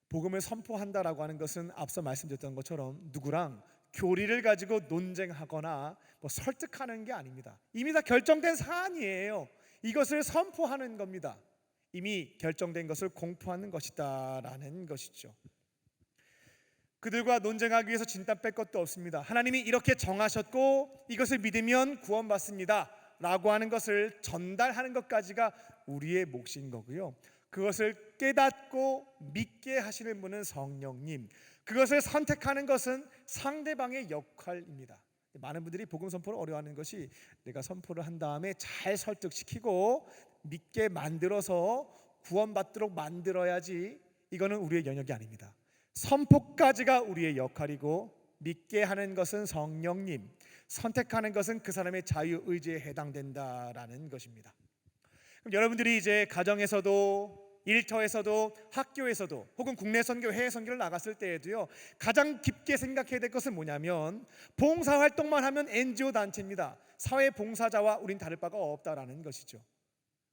복음을 선포한다라고 하는 것은 앞서 말씀드렸던 것처럼 누구랑 교리를 가지고 논쟁하거나 설득하는 게 아닙니다. 이미 다 결정된 사안이에요. 이것을 선포하는 겁니다. 이미 결정된 것을 공포하는 것이다라는 것이죠. 그들과 논쟁하기 위해서 진땀 뺄 것도 없습니다. 하나님이 이렇게 정하셨고 이것을 믿으면 구원받습니다 라고 하는 것을 전달하는 것까지가 우리의 몫인 거고요, 그것을 깨닫고 믿게 하시는 분은 성령님, 그것을 선택하는 것은 상대방의 역할입니다. 많은 분들이 복음 선포를 어려워하는 것이 내가 선포를 한 다음에 잘 설득시키고 믿게 만들어서 구원받도록 만들어야지, 이거는 우리의 영역이 아닙니다. 선포까지가 우리의 역할이고 믿게 하는 것은 성령님, 선택하는 것은 그 사람의 자유의지에 해당된다라는 것입니다. 그럼 여러분들이 이제 가정에서도, 일터에서도, 학교에서도, 혹은 국내 선교, 해외 선교를 나갔을 때에도요, 가장 깊게 생각해야 될 것은 뭐냐면 봉사활동만 하면 NGO 단체입니다. 사회봉사자와 우린 다를 바가 없다라는 것이죠.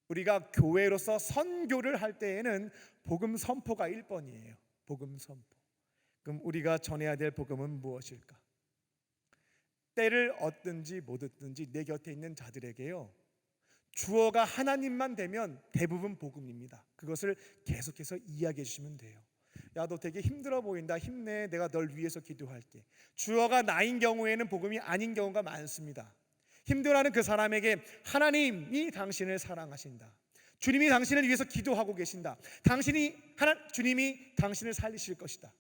우리가 교회로서 선교를 할 때에는 복음 선포가 1번이에요. 복음 선포. 그럼 우리가 전해야 될 복음은 무엇일까? 때를 얻든지 못 얻든지 내 곁에 있는 자들에게요, 주어가 하나님만 되면 대부분 복음입니다. 그것을 계속해서 이야기해 주시면 돼요. 야, 너 되게 힘들어 보인다, 힘내, 내가 널 위해서 기도할게. 주어가 나인 경우에는 복음이 아닌 경우가 많습니다. 힘들어하는 그 사람에게 하나님이 당신을 사랑하신다, 주님이 당신을 위해서 기도하고 계신다, 주님이 당신을 살리실 것이다.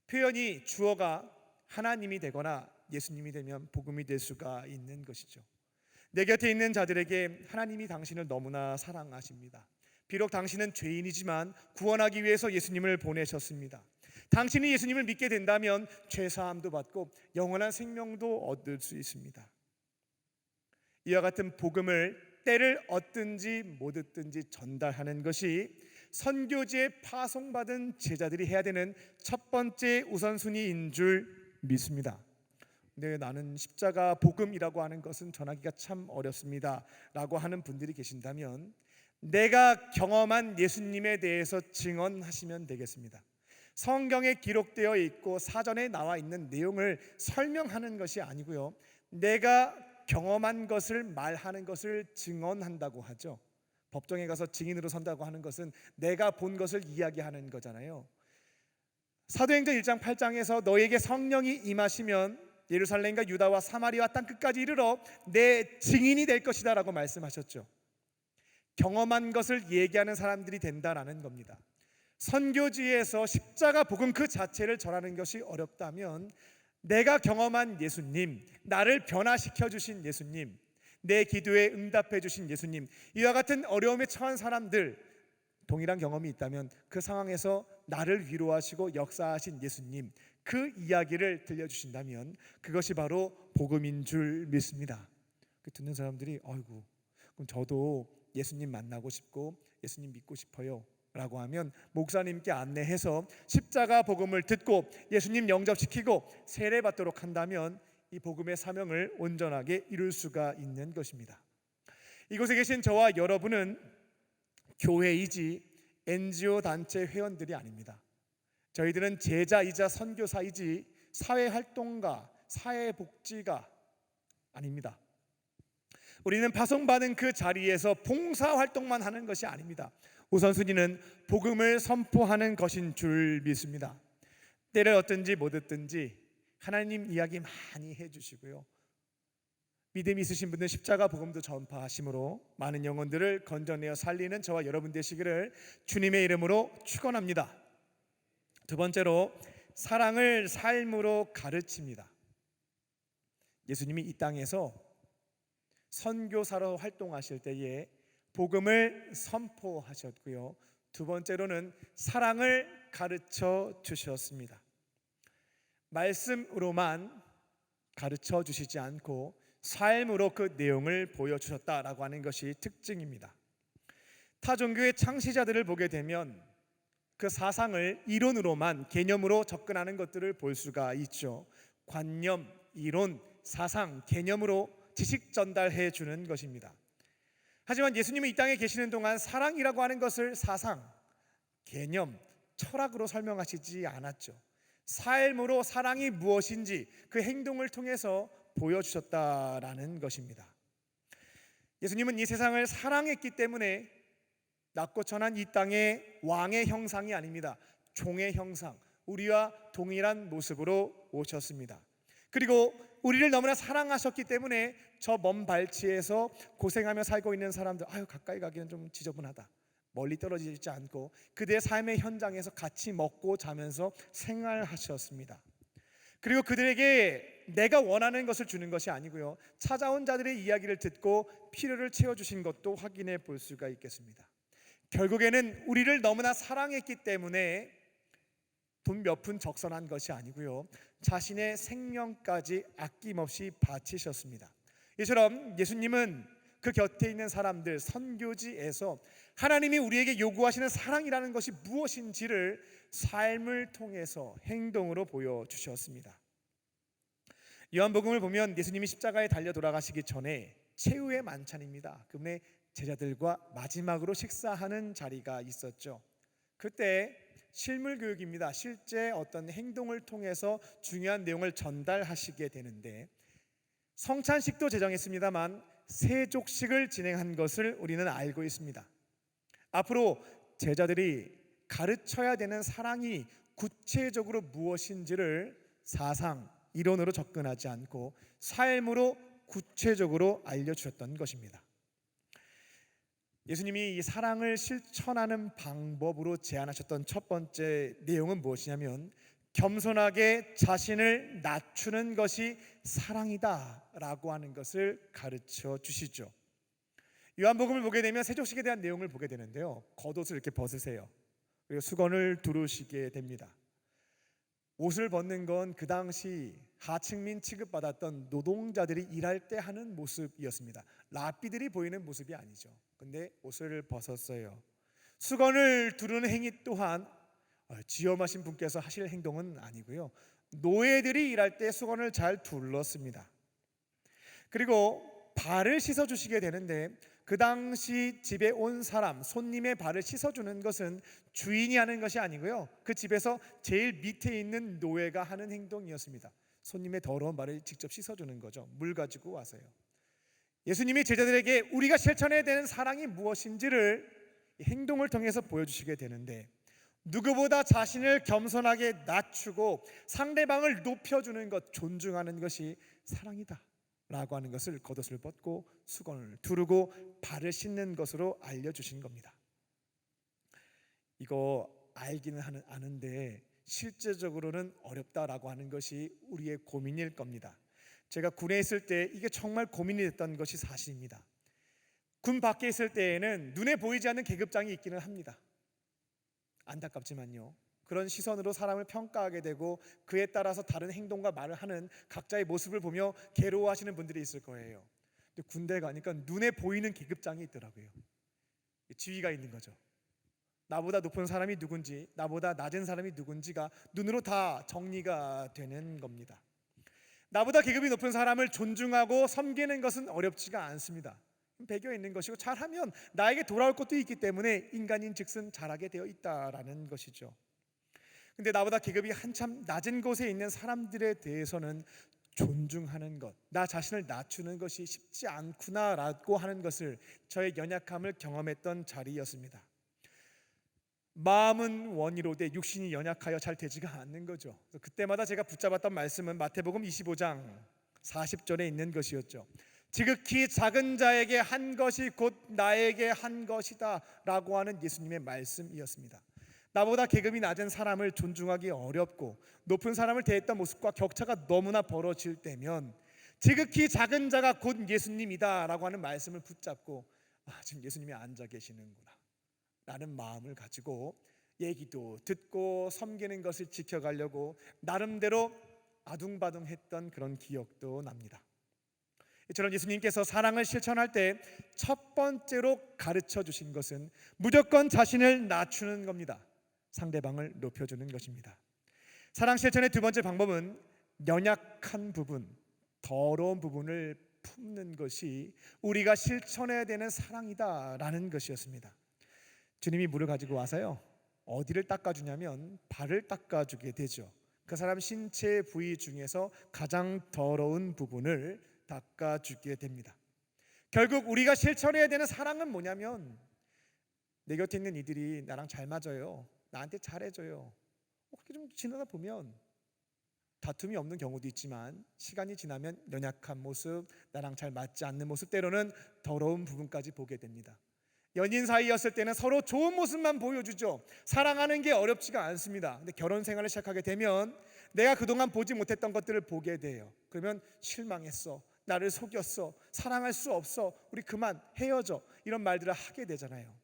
표현이 주어가 하나님이 되거나 예수님이 되면 복음이 될 수가 있는 것이죠. 내 곁에 있는 자들에게 하나님이 당신을 너무나 사랑하십니다. 비록 당신은 죄인이지만 구원하기 위해서 예수님을 보내셨습니다. 당신이 예수님을 믿게 된다면 죄사함도 받고 영원한 생명도 얻을 수 있습니다. 이와 같은 복음을 때를 얻든지 못 얻든지 전달하는 것이 선교지에 파송받은 제자들이 해야 되는 첫 번째 우선순위인 줄 믿습니다. 근데 나는 십자가 복음이라고 하는 것은 전하기가 참 어렵습니다 라고 하는 분들이 계신다면 내가 경험한 예수님에 대해서 증언하시면 되겠습니다. 성경에 기록되어 있고 사전에 나와 있는 내용을 설명하는 것이 아니고요, 내가 경험한 것을 말하는 것을 증언한다고 하죠. 법정에 가서 증인으로 선다고 하는 것은 내가 본 것을 이야기하는 거잖아요. 사도행전 1장 8장에서 너에게 성령이 임하시면 예루살렘과 유다와 사마리아 땅 끝까지 이르러 내 증인이 될 것이다 라고 말씀하셨죠. 경험한 것을 얘기하는 사람들이 된다라는 겁니다. 선교지에서 십자가 복음 그 자체를 전하는 것이 어렵다면 내가 경험한 예수님, 나를 변화시켜 주신 예수님, 내 기도에 응답해 주신 예수님, 이와 같은 어려움에 처한 사람들, 동일한 경험이 있다면 그 상황에서 나를 위로하시고 역사하신 예수님, 그 이야기를 들려주신다면 그것이 바로 복음인 줄 믿습니다. 듣는 사람들이 아이고, 그럼 저도 예수님 만나고 싶고 예수님 믿고 싶어요 라고 하면 목사님께 안내해서 십자가 복음을 듣고 예수님 영접시키고 세례받도록 한다면 이 복음의 사명을 온전하게 이룰 수가 있는 것입니다. 이곳에 계신 저와 여러분은 교회이지 NGO 단체 회원들이 아닙니다. 저희들은 제자이자 선교사이지 사회활동가, 사회복지가 아닙니다. 우리는 파송받은 그 자리에서 봉사활동만 하는 것이 아닙니다. 우선순위는 복음을 선포하는 것인 줄 믿습니다. 때를 얻든지 못 얻든지 하나님 이야기 많이 해주시고요, 믿음 있으신 분들 십자가 복음도 전파하심으로 많은 영혼들을 건져내어 살리는 저와 여러분 되시기를 주님의 이름으로 축원합니다. 두 번째로 사랑을 삶으로 가르칩니다. 예수님이 이 땅에서 선교사로 활동하실 때에 복음을 선포하셨고요, 두 번째로는 사랑을 가르쳐 주셨습니다. 말씀으로만 가르쳐 주시지 않고 삶으로 그 내용을 보여주셨다라고 하는 것이 특징입니다. 타 종교의 창시자들을 보게 되면 그 사상을 이론으로만, 개념으로 접근하는 것들을 볼 수가 있죠. 관념, 이론, 사상, 개념으로 지식 전달해 주는 것입니다. 하지만 예수님은 이 땅에 계시는 동안 사랑이라고 하는 것을 사상, 개념, 철학으로 설명하시지 않았죠. 삶으로 사랑이 무엇인지 그 행동을 통해서 보여주셨다라는 것입니다. 예수님은 이 세상을 사랑했기 때문에 낮고 천한 이 땅의 왕의 형상이 아닙니다. 종의 형상, 우리와 동일한 모습으로 오셨습니다. 그리고 우리를 너무나 사랑하셨기 때문에 저 먼 발치에서 고생하며 살고 있는 사람들, 가까이 가기는 좀 지저분하다, 멀리 떨어지지 않고 그들의 삶의 현장에서 같이 먹고 자면서 생활하셨습니다. 그리고 그들에게 내가 원하는 것을 주는 것이 아니고요, 찾아온 자들의 이야기를 듣고 필요를 채워주신 것도 확인해 볼 수가 있겠습니다. 결국에는 우리를 너무나 사랑했기 때문에 돈 몇 푼 적선한 것이 아니고요, 자신의 생명까지 아낌없이 바치셨습니다. 이처럼 예수님은 그 곁에 있는 사람들, 선교지에서 하나님이 우리에게 요구하시는 사랑이라는 것이 무엇인지를 삶을 통해서 행동으로 보여주셨습니다. 요한복음을 보면 예수님이 십자가에 달려 돌아가시기 전에 최후의 만찬입니다. 그분의 제자들과 마지막으로 식사하는 자리가 있었죠. 그때 실물 교육입니다. 실제 어떤 행동을 통해서 중요한 내용을 전달하시게 되는데, 성찬식도 제정했습니다만 세족식을 진행한 것을 우리는 알고 있습니다. 앞으로 제자들이 가르쳐야 되는 사랑이 구체적으로 무엇인지를 사상, 이론으로 접근하지 않고 삶으로 구체적으로 알려주셨던 것입니다. 예수님이 이 사랑을 실천하는 방법으로 제안하셨던 첫 번째 내용은 무엇이냐면 겸손하게 자신을 낮추는 것이 사랑이다 라고 하는 것을 가르쳐 주시죠. 요한복음을 보게 되면 세족식에 대한 내용을 보게 되는데요, 겉옷을 이렇게 벗으세요. 그리고 수건을 두르시게 됩니다. 옷을 벗는 건 그 당시 하층민 취급받았던 노동자들이 일할 때 하는 모습이었습니다. 랍비들이 보이는 모습이 아니죠. 근데 옷을 벗었어요. 수건을 두르는 행위 또한 지엄하신 분께서 하실 행동은 아니고요, 노예들이 일할 때 수건을 잘 둘렀습니다. 그리고 발을 씻어 주시게 되는데 그 당시 집에 온 사람, 손님의 발을 씻어주는 것은 주인이 하는 것이 아니고요, 그 집에서 제일 밑에 있는 노예가 하는 행동이었습니다. 손님의 더러운 발을 직접 씻어주는 거죠. 물 가지고 와서요. 예수님이 제자들에게 우리가 실천해야 되는 사랑이 무엇인지를 행동을 통해서 보여주시게 되는데, 누구보다 자신을 겸손하게 낮추고 상대방을 높여주는 것, 존중하는 것이 사랑이다 라고 하는 것을 겉옷을 벗고 수건을 두르고 발을 씻는 것으로 알려주신 겁니다. 이거 알기는 아는데 실제적으로는 어렵다라고 하는 것이 우리의 고민일 겁니다. 제가 군에 있을 때 이게 정말 고민이 됐던 것이 사실입니다. 군 밖에 있을 때에는 눈에 보이지 않는 계급장이 있기는 합니다. 안타깝지만요, 그런 시선으로 사람을 평가하게 되고 그에 따라서 다른 행동과 말을 하는 각자의 모습을 보며 괴로워하시는 분들이 있을 거예요. 근데 군대 가니까 눈에 보이는 계급장이 있더라고요. 지위가 있는 거죠. 나보다 높은 사람이 누군지, 나보다 낮은 사람이 누군지가 눈으로 다 정리가 되는 겁니다. 나보다 계급이 높은 사람을 존중하고 섬기는 것은 어렵지가 않습니다. 배겨 있는 것이고, 잘하면 나에게 돌아올 것도 있기 때문에 인간인 즉슨 잘하게 되어 있다라는 것이죠. 근데 나보다 계급이 한참 낮은 곳에 있는 사람들에 대해서는 존중하는 것, 나 자신을 낮추는 것이 쉽지 않구나라고 하는 것을, 저의 연약함을 경험했던 자리였습니다. 마음은 원이로되 육신이 연약하여 잘 되지가 않는 거죠. 그때마다 제가 붙잡았던 말씀은 마태복음 25장 40절에 있는 것이었죠. 지극히 작은 자에게 한 것이 곧 나에게 한 것이다 라고 하는 예수님의 말씀이었습니다. 나보다 계급이 낮은 사람을 존중하기 어렵고 높은 사람을 대했던 모습과 격차가 너무나 벌어질 때면 지극히 작은 자가 곧 예수님이다 라고 하는 말씀을 붙잡고, 지금 예수님이 앉아 계시는구나 라는 마음을 가지고 얘기도 듣고 섬기는 것을 지켜가려고 나름대로 아둥바둥했던 그런 기억도 납니다. 이처럼 예수님께서 사랑을 실천할 때 첫 번째로 가르쳐 주신 것은 무조건 자신을 낮추는 겁니다. 상대방을 높여주는 것입니다. 사랑 실천의 두 번째 방법은 연약한 부분, 더러운 부분을 품는 것이 우리가 실천해야 되는 사랑이다라는 것이었습니다. 주님이 물을 가지고 와서요, 어디를 닦아주냐면 발을 닦아주게 되죠. 그 사람 신체 부위 중에서 가장 더러운 부분을 닦아주게 됩니다. 결국 우리가 실천해야 되는 사랑은 뭐냐면, 내 곁에 있는 이들이 나랑 잘 맞아요, 나한테 잘해줘요. 그렇게 좀 지나다 보면 다툼이 없는 경우도 있지만 시간이 지나면 연약한 모습, 나랑 잘 맞지 않는 모습, 때로는 더러운 부분까지 보게 됩니다. 연인 사이였을 때는 서로 좋은 모습만 보여주죠. 사랑하는 게 어렵지가 않습니다. 근데 결혼 생활을 시작하게 되면 내가 그동안 보지 못했던 것들을 보게 돼요. 그러면 실망했어, 나를 속였어, 사랑할 수 없어, 우리 그만 헤어져, 이런 말들을 하게 되잖아요.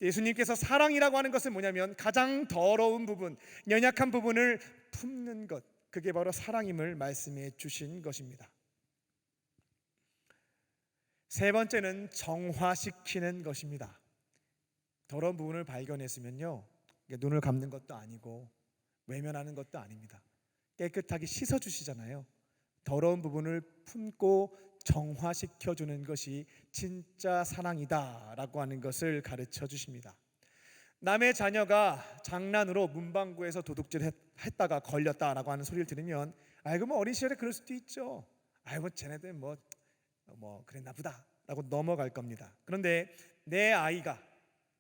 예수님께서 사랑이라고 하는 것은 뭐냐면 가장 더러운 부분, 연약한 부분을 품는 것, 그게 바로 사랑임을 말씀해 주신 것입니다. 세 번째는 정화시키는 것입니다. 더러운 부분을 발견했으면요, 눈을 감는 것도 아니고 외면하는 것도 아닙니다. 깨끗하게 씻어 주시잖아요. 더러운 부분을 품고 정화시켜주는 것이 진짜 사랑이다라고 하는 것을 가르쳐 주십니다. 남의 자녀가 장난으로 문방구에서 도둑질 했다가 걸렸다라고 하는 소리를 들으면, 아이고 뭐 어린 시절에 그럴 수도 있죠, 아이고 쟤네들 뭐 그랬나 보다 라고 넘어갈 겁니다. 그런데 내 아이가,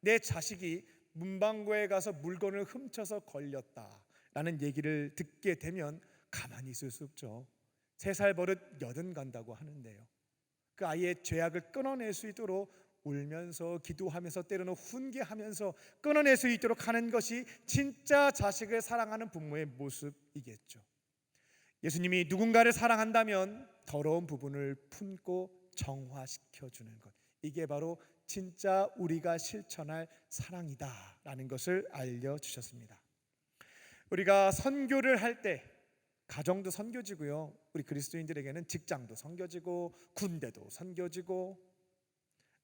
내 자식이 문방구에 가서 물건을 훔쳐서 걸렸다라는 얘기를 듣게 되면 가만히 있을 수 없죠. 3살 버릇 80 간다고 하는데요, 그 아이의 죄악을 끊어낼 수 있도록 울면서 기도하면서 때로는 훈계하면서 끊어낼 수 있도록 하는 것이 진짜 자식을 사랑하는 부모의 모습이겠죠. 예수님이 누군가를 사랑한다면 더러운 부분을 품고 정화시켜주는 것, 이게 바로 진짜 우리가 실천할 사랑이다라는 것을 알려주셨습니다. 우리가 선교를 할 때 가정도 선교지고요, 우리 그리스도인들에게는 직장도 선교지고 군대도 선교지고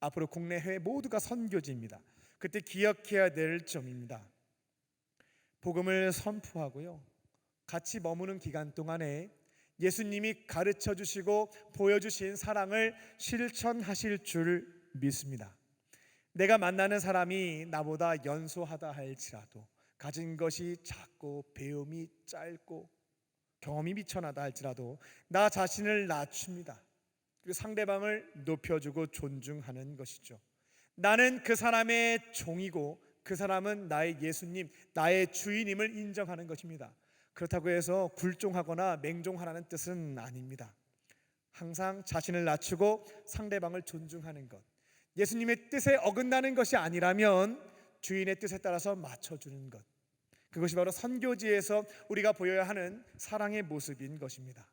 앞으로 국내 해외 모두가 선교지입니다. 그때 기억해야 될 점입니다. 복음을 선포하고요, 같이 머무는 기간 동안에 예수님이 가르쳐 주시고 보여주신 사랑을 실천하실 줄 믿습니다. 내가 만나는 사람이 나보다 연소하다 할지라도, 가진 것이 작고 배움이 짧고 경험이 미천하다 할지라도 나 자신을 낮춥니다. 그리고 상대방을 높여주고 존중하는 것이죠. 나는 그 사람의 종이고 그 사람은 나의 예수님, 나의 주인임을 인정하는 것입니다. 그렇다고 해서 굴종하거나 맹종하라는 뜻은 아닙니다. 항상 자신을 낮추고 상대방을 존중하는 것, 예수님의 뜻에 어긋나는 것이 아니라면 주인의 뜻에 따라서 맞춰주는 것, 그것이 바로 선교지에서 우리가 보여야 하는 사랑의 모습인 것입니다.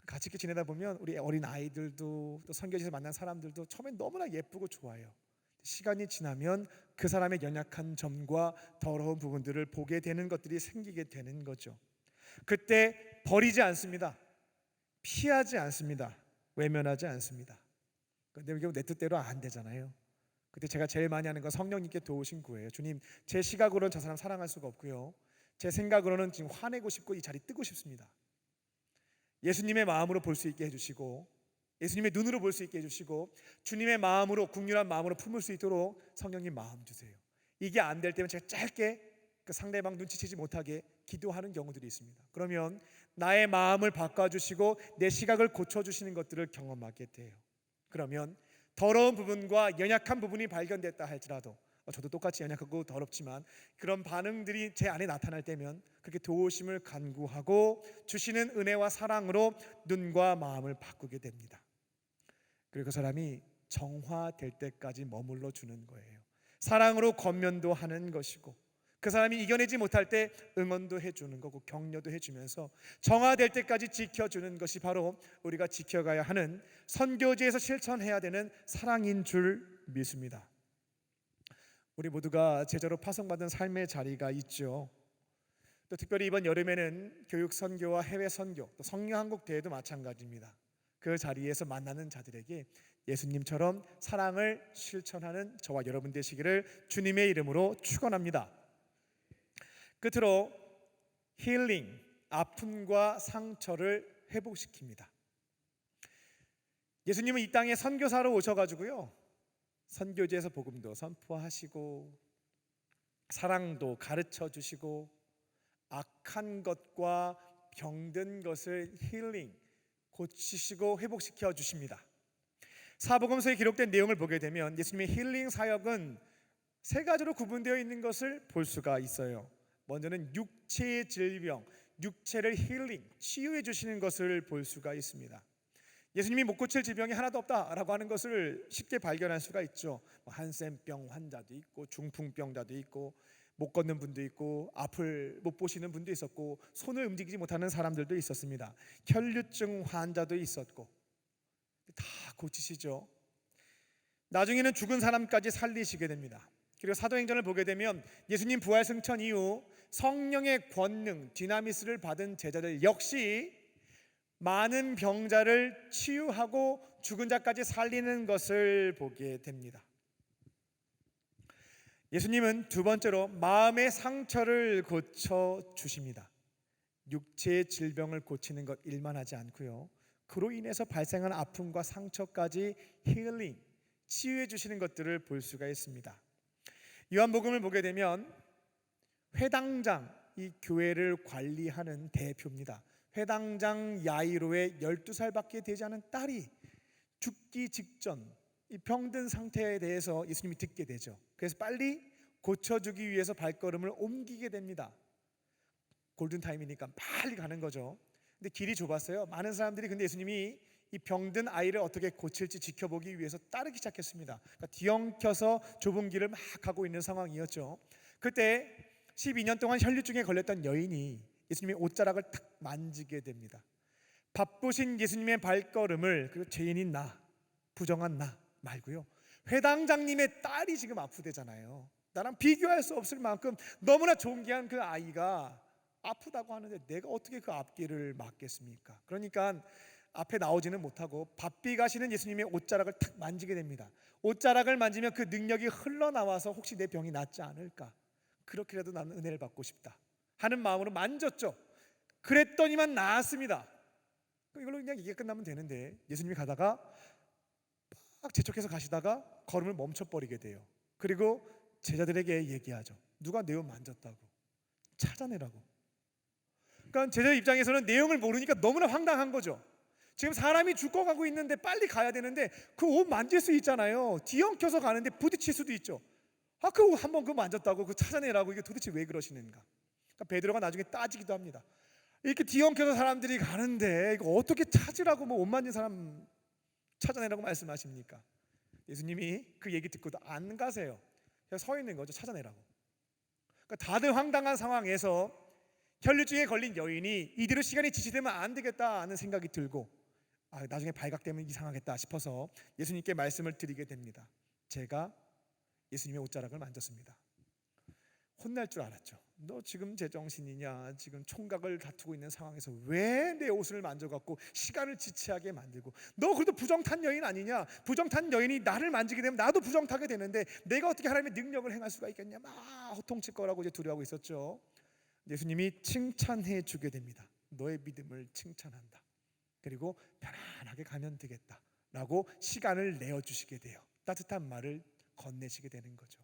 같이 이렇게 지내다 보면 우리 어린 아이들도 또 선교지에서 만난 사람들도 처음엔 너무나 예쁘고 좋아요. 시간이 지나면 그 사람의 연약한 점과 더러운 부분들을 보게 되는 것들이 생기게 되는 거죠. 그때 버리지 않습니다. 피하지 않습니다. 외면하지 않습니다. 근데 이게 내 뜻대로 안 되잖아요. 그때 제가 제일 많이 하는 건 성령님께 도우신 구예요. 주님, 제 시각으로는 저 사람 사랑할 수가 없고요, 제 생각으로는 지금 화내고 싶고 이 자리 뜨고 싶습니다. 예수님의 마음으로 볼 수 있게 해주시고, 예수님의 눈으로 볼 수 있게 해주시고, 주님의 마음으로, 국률한 마음으로 품을 수 있도록 성령님 마음 주세요. 이게 안 될 때면 제가 짧게 그 상대방 눈치채지 못하게 기도하는 경우들이 있습니다. 그러면 나의 마음을 바꿔주시고 내 시각을 고쳐주시는 것들을 경험하게 돼요. 그러면 더러운 부분과 연약한 부분이 발견됐다 할지라도, 저도 똑같이 연약하고 더럽지만 그런 반응들이 제 안에 나타날 때면 그렇게 도우심을 간구하고 주시는 은혜와 사랑으로 눈과 마음을 바꾸게 됩니다. 그리고 그 사람이 정화될 때까지 머물러 주는 거예요. 사랑으로 권면도 하는 것이고, 그 사람이 이겨내지 못할 때 응원도 해주는 거고 격려도 해주면서 정화될 때까지 지켜주는 것이 바로 우리가 지켜가야 하는, 선교지에서 실천해야 되는 사랑인 줄 믿습니다. 우리 모두가 제자로 파송받은 삶의 자리가 있죠. 또 특별히 이번 여름에는 교육 선교와 해외 선교, 또 성령 한국 대회도 마찬가지입니다. 그 자리에서 만나는 자들에게 예수님처럼 사랑을 실천하는 저와 여러분 되시기를 주님의 이름으로 축원합니다. 끝으로 힐링, 아픔과 상처를 회복시킵니다. 예수님은 이 땅에 선교사로 오셔가지고요, 선교지에서 복음도 선포하시고 사랑도 가르쳐 주시고 악한 것과 병든 것을 힐링, 고치시고 회복시켜 주십니다. 사복음서에 기록된 내용을 보게 되면 예수님의 힐링 사역은 세 가지로 구분되어 있는 것을 볼 수가 있어요. 먼저는 육체의 질병, 육체를 힐링, 치유해 주시는 것을 볼 수가 있습니다. 예수님이 못 고칠 질병이 하나도 없다라고 하는 것을 쉽게 발견할 수가 있죠. 한센병 환자도 있고, 중풍병자도 있고, 못 걷는 분도 있고, 앞을 못 보시는 분도 있었고, 손을 움직이지 못하는 사람들도 있었습니다. 혈류증 환자도 있었고, 다 고치시죠. 나중에는 죽은 사람까지 살리시게 됩니다. 그리고 사도행전을 보게 되면 예수님 부활 승천 이후 성령의 권능, 디나미스를 받은 제자들 역시 많은 병자를 치유하고 죽은 자까지 살리는 것을 보게 됩니다. 예수님은 두 번째로 마음의 상처를 고쳐 주십니다. 육체의 질병을 고치는 것 일만 하지 않고요, 그로 인해서 발생한 아픔과 상처까지 힐링, 치유해 주시는 것들을 볼 수가 있습니다. 요한복음을 보게 되면 회당장, 이 교회를 관리하는 대표입니다. 회당장 야이로의 12살밖에 되지 않은 딸이 죽기 직전 이 병든 상태에 대해서 예수님이 듣게 되죠. 그래서 빨리 고쳐주기 위해서 발걸음을 옮기게 됩니다. 골든타임이니까 빨리 가는 거죠. 근데 길이 좁았어요. 많은 사람들이 근데 예수님이 이 병든 아이를 어떻게 고칠지 지켜보기 위해서 따르기 시작했습니다. 그러니까 뒤엉켜서 좁은 길을 막 가고 있는 상황이었죠. 그때 12년 동안 혈류증에 걸렸던 여인이 예수님의 옷자락을 탁 만지게 됩니다. 바쁘신 예수님의 발걸음을, 그리고 죄인인 나, 부정한 나 말고요, 회당장님의 딸이 지금 아프대잖아요. 나랑 비교할 수 없을 만큼 너무나 존귀한 그 아이가 아프다고 하는데 내가 어떻게 그 앞길을 막겠습니까? 그러니까 앞에 나오지는 못하고 바삐 가시는 예수님의 옷자락을 탁 만지게 됩니다. 옷자락을 만지면 그 능력이 흘러나와서 혹시 내 병이 낫지 않을까, 그렇게라도 나는 은혜를 받고 싶다 하는 마음으로 만졌죠. 그랬더니만 나았습니다. 이걸로 그냥 이게 끝나면 되는데 예수님이 가다가 재촉해서 가시다가 걸음을 멈춰버리게 돼요. 그리고 제자들에게 얘기하죠. 누가 내 옷 만졌다고, 찾아내라고. 그러니까 제자 입장에서는 내용을 모르니까 너무나 황당한 거죠. 지금 사람이 죽어가고 있는데 빨리 가야 되는데 그 옷 만질 수 있잖아요. 뒤엉켜서 가는데 부딪힐 수도 있죠. 그 옷 한번 그거 만졌다고 그 찾아내라고, 이게 도대체 왜 그러시는가. 그러니까 베드로가 나중에 따지기도 합니다. 이렇게 뒤엉켜서 사람들이 가는데 이거 어떻게 찾으라고 뭐 옷 만진 사람 찾아내라고 말씀하십니까? 예수님이 그 얘기 듣고도 안 가세요. 그냥 서 있는 거죠. 찾아내라고. 그러니까 다들 황당한 상황에서 혈류증에 걸린 여인이 이대로 시간이 지체되면 안 되겠다는 생각이 들고 나중에 발각되면 이상하겠다 싶어서 예수님께 말씀을 드리게 됩니다. 제가 예수님의 옷자락을 만졌습니다. 혼날 줄 알았죠. 너 지금 제정신이냐? 지금 총각을 다투고 있는 상황에서 왜 내 옷을 만져갖고 시간을 지체하게 만들고, 너 그래도 부정탄 여인 아니냐? 부정탄 여인이 나를 만지게 되면 나도 부정타게 되는데 내가 어떻게 하나님의 능력을 행할 수가 있겠냐? 막 호통칠 거라고 이제 두려워하고 있었죠. 예수님이 칭찬해 주게 됩니다. 너의 믿음을 칭찬한다. 그리고 편안하게 가면 되겠다라고 시간을 내어주시게 돼요. 따뜻한 말을 건네시게 되는 거죠.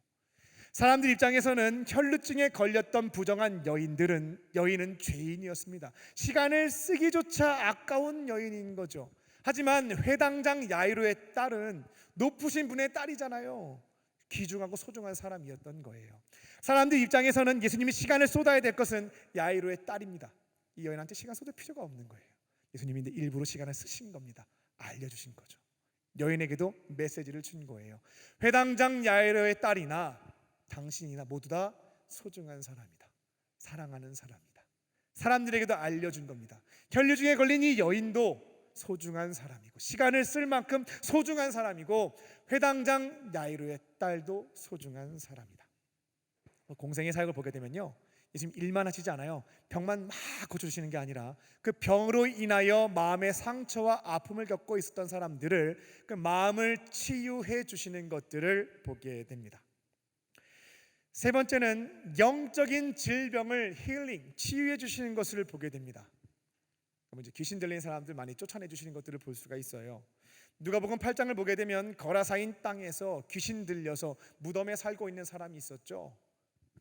사람들 입장에서는 혈루증에 걸렸던 부정한 여인은 죄인이었습니다. 시간을 쓰기조차 아까운 여인인 거죠. 하지만 회당장 야이로의 딸은 높으신 분의 딸이잖아요. 귀중하고 소중한 사람이었던 거예요. 사람들 입장에서는 예수님이 시간을 쏟아야 될 것은 야이로의 딸입니다. 이 여인한테 시간 쏟을 필요가 없는 거예요. 예수님이 일부러 시간을 쓰신 겁니다. 알려주신 거죠. 여인에게도 메시지를 준 거예요. 회당장 야이로의 딸이나 당신이나 모두 다 소중한 사람이다. 사랑하는 사람이다. 사람들에게도 알려준 겁니다. 혈류증에 걸린 이 여인도 소중한 사람이고 시간을 쓸 만큼 소중한 사람이고 회당장 야이로의 딸도 소중한 사람이다. 공생의 사역을 보게 되면요, 예수님 일만 하시지 않아요. 병만 막 고쳐주시는 게 아니라 그 병으로 인하여 마음의 상처와 아픔을 겪고 있었던 사람들을 그 마음을 치유해 주시는 것들을 보게 됩니다. 세 번째는 영적인 질병을 힐링, 치유해 주시는 것을 보게 됩니다. 그럼 이제 귀신 들린 사람들 많이 쫓아내 주시는 것들을 볼 수가 있어요. 누가복음 8장을 보게 되면 거라사인 땅에서 귀신 들려서 무덤에 살고 있는 사람이 있었죠.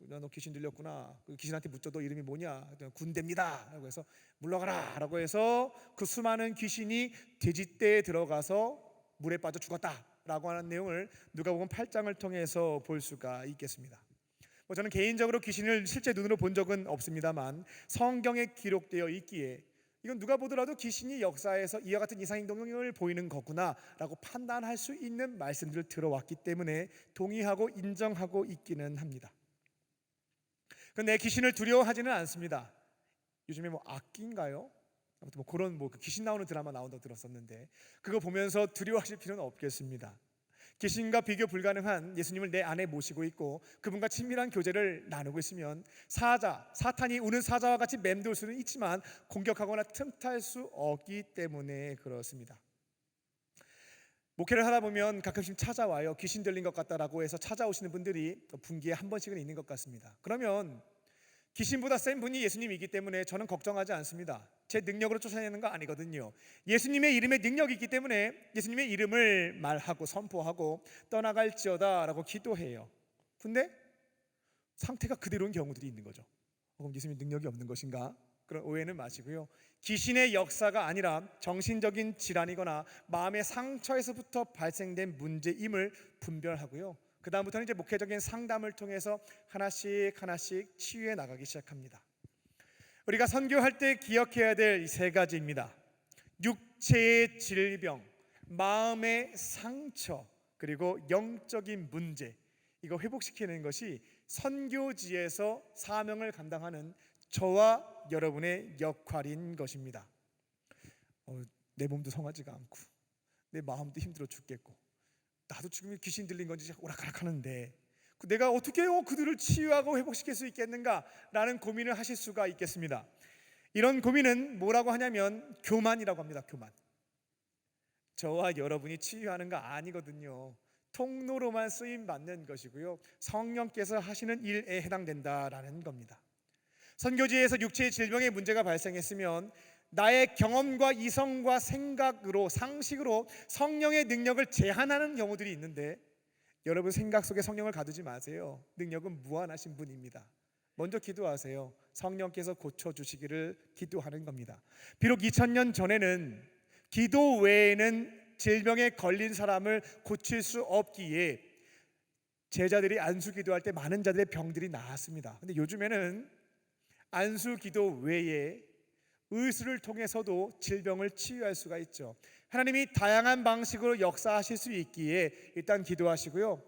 너 귀신 들렸구나. 그 귀신한테 묻죠. 너 이름이 뭐냐? 군대입니다. 라고 해서 물러가라 라고 해서 그 수많은 귀신이 돼지떼에 들어가서 물에 빠져 죽었다 라고 하는 내용을 누가복음 8장을 통해서 볼 수가 있겠습니다. 저는 개인적으로 귀신을 실제 눈으로 본 적은 없습니다만 성경에 기록되어 있기에 이건 누가 보더라도 귀신이 역사에서 이와 같은 이상행동을 보이는 거구나 라고 판단할 수 있는 말씀들을 들어왔기 때문에 동의하고 인정하고 있기는 합니다. 그런데 귀신을 두려워하지는 않습니다. 요즘에 악기인가요? 아무튼 그런 귀신 나오는 드라마 나온다고 들었었는데 그거 보면서 두려워하실 필요는 없겠습니다. 귀신과 비교 불가능한 예수님을 내 안에 모시고 있고 그분과 친밀한 교제를 나누고 있으면 사탄이 우는 사자와 같이 맴돌 수는 있지만 공격하거나 틈탈 수 없기 때문에 그렇습니다. 목회를 하다 보면 가끔씩 찾아와요. 귀신 들린 것 같다라고 해서 찾아오시는 분들이 분기에 한 번씩은 있는 것 같습니다. 그러면 귀신보다 센 분이 예수님이기 때문에 저는 걱정하지 않습니다. 제 능력으로 쫓아내는 거 아니거든요. 예수님의 이름에 능력이 있기 때문에 예수님의 이름을 말하고 선포하고 떠나갈지어다 라고 기도해요. 근데 상태가 그대로인 경우들이 있는 거죠. 그럼 예수님의 능력이 없는 것인가? 그런 오해는 마시고요. 귀신의 역사가 아니라 정신적인 질환이거나 마음의 상처에서부터 발생된 문제임을 분별하고요. 그 다음부터는 이제 목회적인 상담을 통해서 하나씩 치유해 나가기 시작합니다. 우리가 선교할 때 기억해야 될 세 가지입니다. 육체의 질병, 마음의 상처, 그리고 영적인 문제. 이거 회복시키는 것이 선교지에서 사명을 감당하는 저와 여러분의 역할인 것입니다. 내 몸도 성하지가 않고 내 마음도 힘들어 죽겠고 나도 지금 귀신 들린 건지 오락가락하는데 내가 어떻게 그들을 치유하고 회복시킬 수 있겠는가라는 고민을 하실 수가 있겠습니다. 이런 고민은 뭐라고 하냐면 교만이라고 합니다. 교만. 저와 여러분이 치유하는 거 아니거든요. 통로로만 쓰임 받는 것이고요. 성령께서 하시는 일에 해당된다라는 겁니다. 선교지에서 육체의 질병의 문제가 발생했으면 나의 경험과 이성과 생각으로, 상식으로 성령의 능력을 제한하는 경우들이 있는데, 여러분 생각 속에 성령을 가두지 마세요. 능력은 무한하신 분입니다. 먼저 기도하세요. 성령께서 고쳐주시기를 기도하는 겁니다. 비록 2000년 전에는 기도 외에는 질병에 걸린 사람을 고칠 수 없기에 제자들이 안수 기도할 때 많은 자들의 병들이 나았습니다. 근데 요즘에는 안수 기도 외에 의술을 통해서도 질병을 치유할 수가 있죠. 하나님이 다양한 방식으로 역사하실 수 있기에 일단 기도하시고요,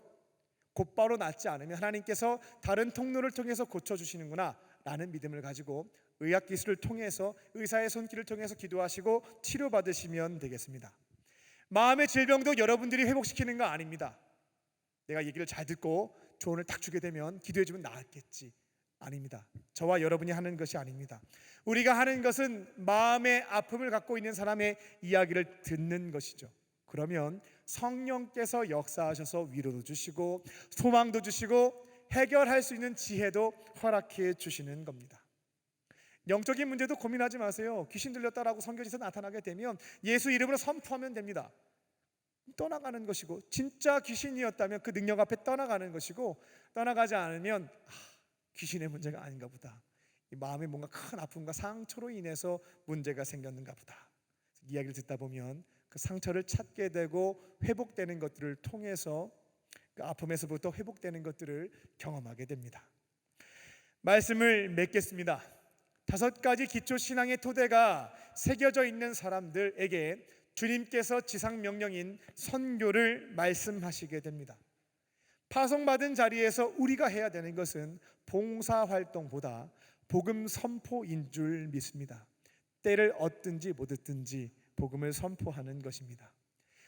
곧바로 낫지 않으면 하나님께서 다른 통로를 통해서 고쳐주시는구나 라는 믿음을 가지고 의학기술을 통해서, 의사의 손길을 통해서 기도하시고 치료받으시면 되겠습니다. 마음의 질병도 여러분들이 회복시키는 거 아닙니다. 내가 얘기를 잘 듣고 조언을 딱 주게 되면 기도해주면 나았겠지, 아닙니다. 저와 여러분이 하는 것이 아닙니다. 우리가 하는 것은 마음의 아픔을 갖고 있는 사람의 이야기를 듣는 것이죠. 그러면 성령께서 역사하셔서 위로도 주시고 소망도 주시고 해결할 수 있는 지혜도 허락해 주시는 겁니다. 영적인 문제도 고민하지 마세요. 귀신 들렸다라고 선교지에서 나타나게 되면 예수 이름으로 선포하면 됩니다. 떠나가는 것이고, 진짜 귀신이었다면 그 능력 앞에 떠나가는 것이고, 떠나가지 않으면 귀신의 문제가 아닌가 보다, 이 마음에 뭔가 큰 아픔과 상처로 인해서 문제가 생겼는가 보다, 이야기를 듣다 보면 그 상처를 찾게 되고 회복되는 것들을 통해서 그 아픔에서부터 회복되는 것들을 경험하게 됩니다. 말씀을 맺겠습니다. 5가지 기초 신앙의 토대가 새겨져 있는 사람들에게 주님께서 지상 명령인 선교를 말씀하시게 됩니다. 파송받은 자리에서 우리가 해야 되는 것은 봉사활동보다 복음 선포인 줄 믿습니다. 때를 얻든지 못 얻든지 복음을 선포하는 것입니다.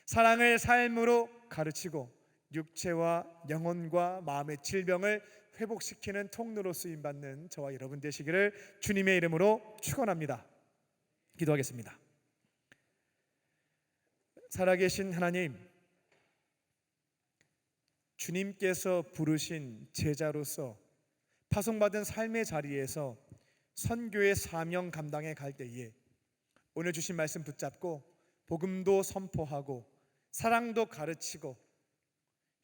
사랑을 삶으로 가르치고 육체와 영혼과 마음의 질병을 회복시키는 통로로 쓰임받는 저와 여러분 되시기를 주님의 이름으로 축원합니다. 기도하겠습니다. 살아계신 하나님, 주님께서 부르신 제자로서 파송받은 삶의 자리에서 선교의 사명 감당해 갈 때에 오늘 주신 말씀 붙잡고 복음도 선포하고 사랑도 가르치고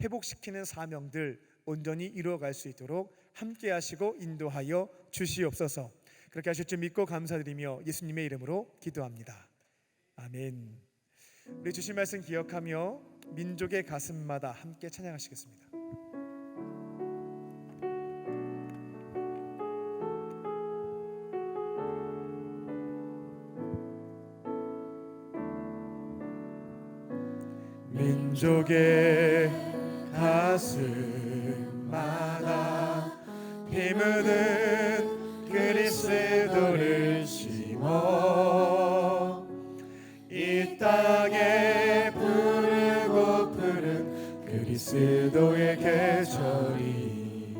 회복시키는 사명들 온전히 이루어갈 수 있도록 함께 하시고 인도하여 주시옵소서. 그렇게 하실 줄 믿고 감사드리며 예수님의 이름으로 기도합니다. 아멘. 우리 주신 말씀 기억하며 민족의 가슴마다 함께 찬양하시겠습니다. 민족의 가슴마다 피 묻은 그리스도를 심어 이 땅에 부르고 푸른 그리스도의 계절이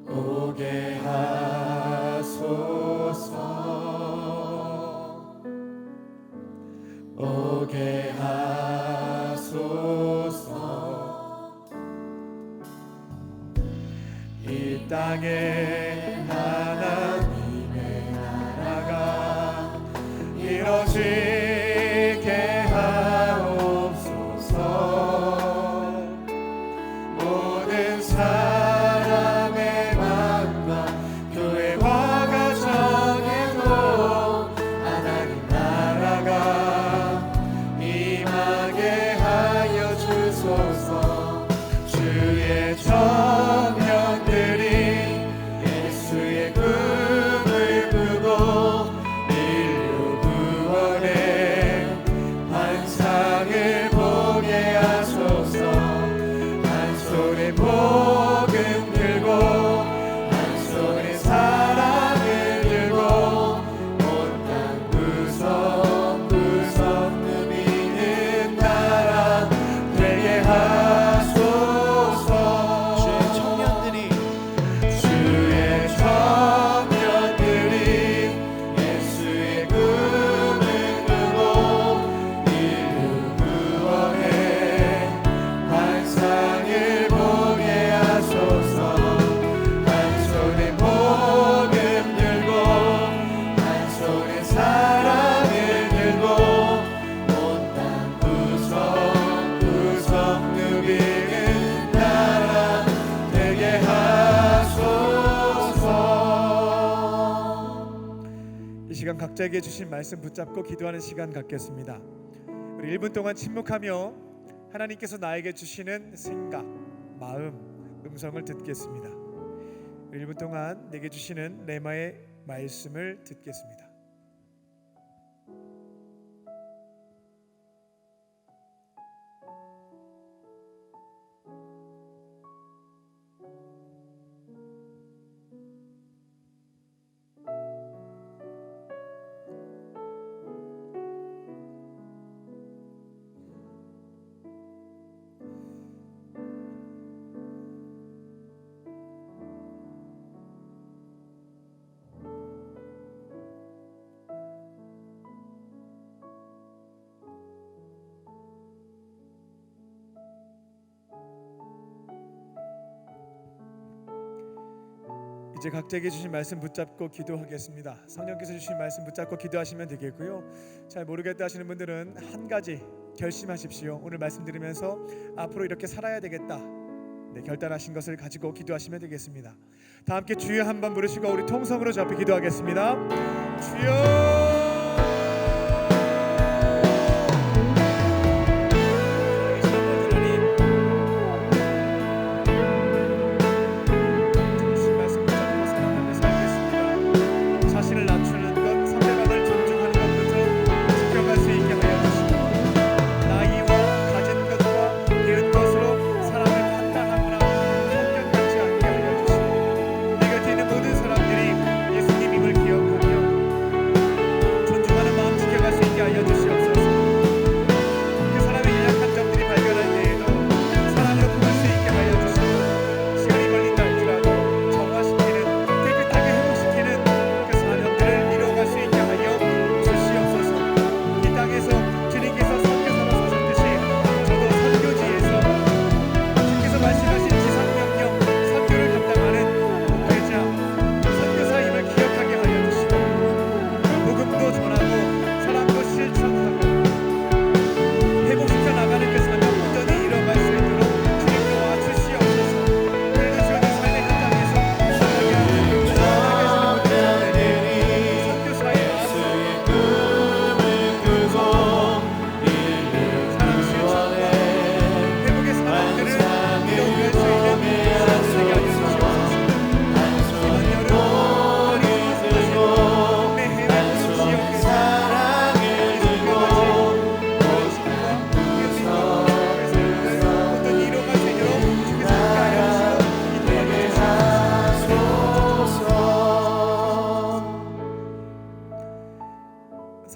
오게 하소서, 오게 하소서. 이 땅에 하나님의 나라가 이루어지게 하옵소서. 모든 사람의 마음과 교회와 가정에도 하나님 나라가 임하게 하여 주소서. 주의 천명들이 예수의 그 시간 각자에게 주신 말씀 붙잡고 기도하는 시간 갖겠습니다. 우리 1분 동안 침묵하며 하나님께서 나에게 주시는 생각, 마음, 음성을 듣겠습니다. 1분 동안 내게 주시는 레마의 말씀을 듣겠습니다. 이제 각자에게 주신 말씀 붙잡고 기도하겠습니다. 성령께서 주신 말씀 붙잡고 기도하시면 되겠고요. 잘 모르겠다 하시는 분들은 한 가지 결심하십시오. 오늘 말씀 들으면서 앞으로 이렇게 살아야 되겠다, 결단하신 것을 가지고 기도하시면 되겠습니다. 다 함께 주여 한번 부르시고 우리 통성으로 저 앞에 기도하겠습니다. 주여.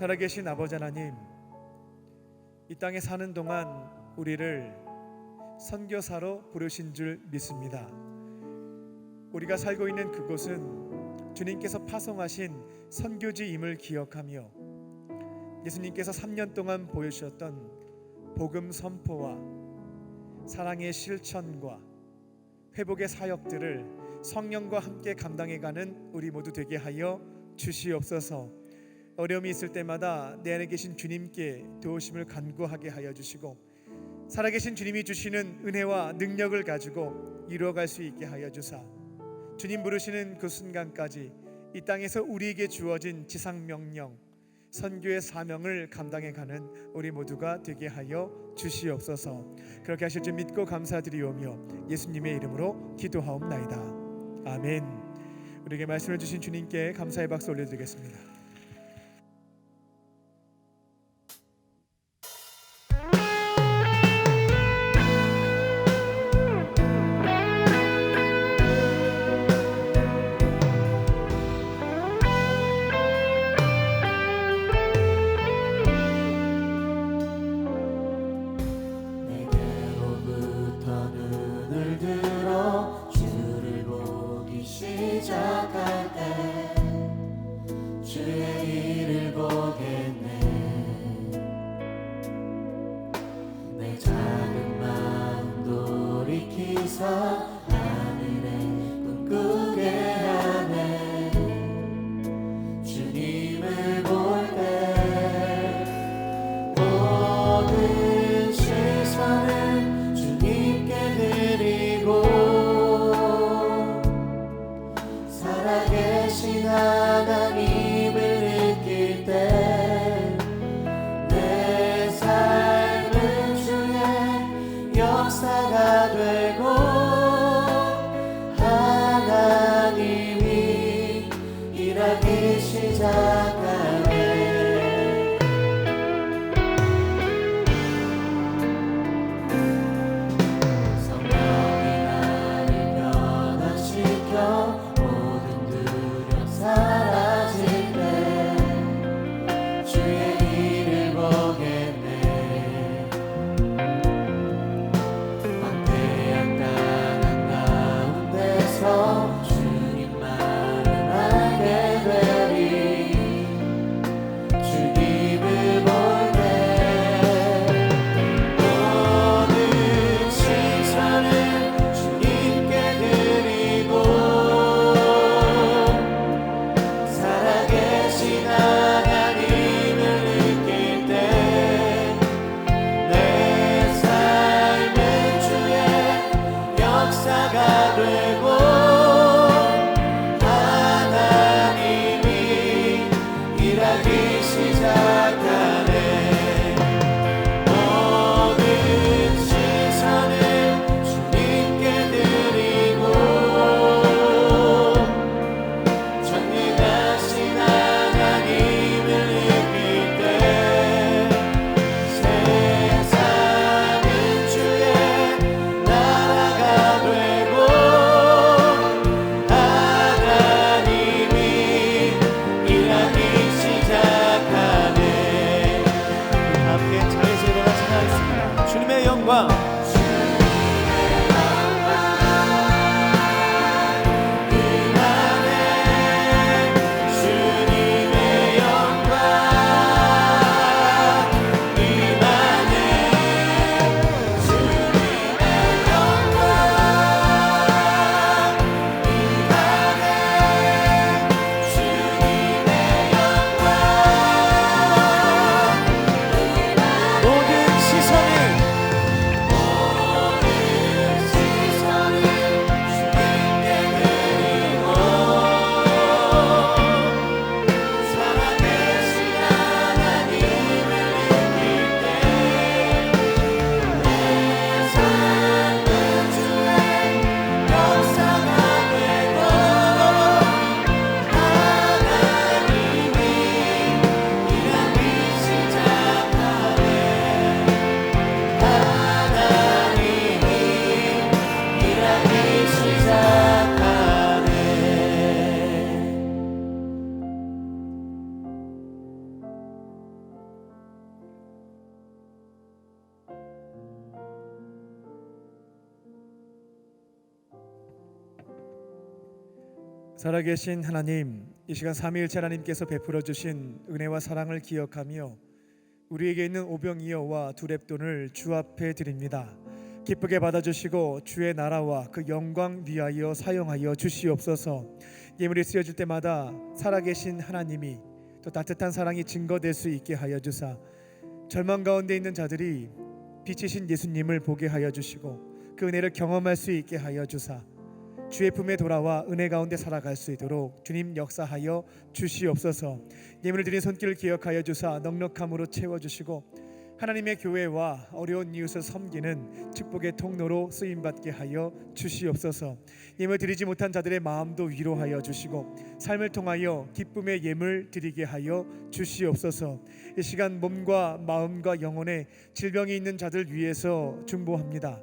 살아계신 아버지 하나님, 이 땅에 사는 동안 우리를 선교사로 부르신 줄 믿습니다. 우리가 살고 있는 그곳은 주님께서 파송하신 선교지임을 기억하며 예수님께서 3년 동안 보여주셨던 복음 선포와 사랑의 실천과 회복의 사역들을 성령과 함께 감당해가는 우리 모두 되게 하여 주시옵소서. 어려움이 있을 때마다 내 안에 계신 주님께 도우심을 간구하게 하여 주시고 살아계신 주님이 주시는 은혜와 능력을 가지고 이루어갈 수 있게 하여 주사 주님 부르시는 그 순간까지 이 땅에서 우리에게 주어진 지상명령 선교의 사명을 감당해가는 우리 모두가 되게 하여 주시옵소서. 그렇게 하실 줄 믿고 감사드리오며 예수님의 이름으로 기도하옵나이다. 아멘. 우리에게 말씀을 주신 주님께 감사의 박수 올려드리겠습니다. 살아계신 하나님을 살아계신 하나님, 이 시간 삼위일체 하나님께서 베풀어 주신 은혜와 사랑을 기억하며 우리에게 있는 오병이어와 두 렙돈을 주 앞에 드립니다. 기쁘게 받아주시고 주의 나라와 그 영광 위하여 사용하여 주시옵소서. 예물이 쓰여질 때마다 살아계신 하나님이 또 따뜻한 사랑이 증거될 수 있게 하여 주사, 절망 가운데 있는 자들이 빛이신 예수님을 보게 하여 주시고 그 은혜를 경험할 수 있게 하여 주사, 주의 품에 돌아와 은혜 가운데 살아갈 수 있도록 주님 역사하여 주시옵소서. 예물을 드린 손길을 기억하여 주사 넉넉함으로 채워주시고 하나님의 교회와 어려운 이웃을 섬기는 축복의 통로로 쓰임받게 하여 주시옵소서. 예물 드리지 못한 자들의 마음도 위로하여 주시고 삶을 통하여 기쁨의 예물 드리게 하여 주시옵소서. 이 시간 몸과 마음과 영혼에 질병이 있는 자들 위해서 중보합니다.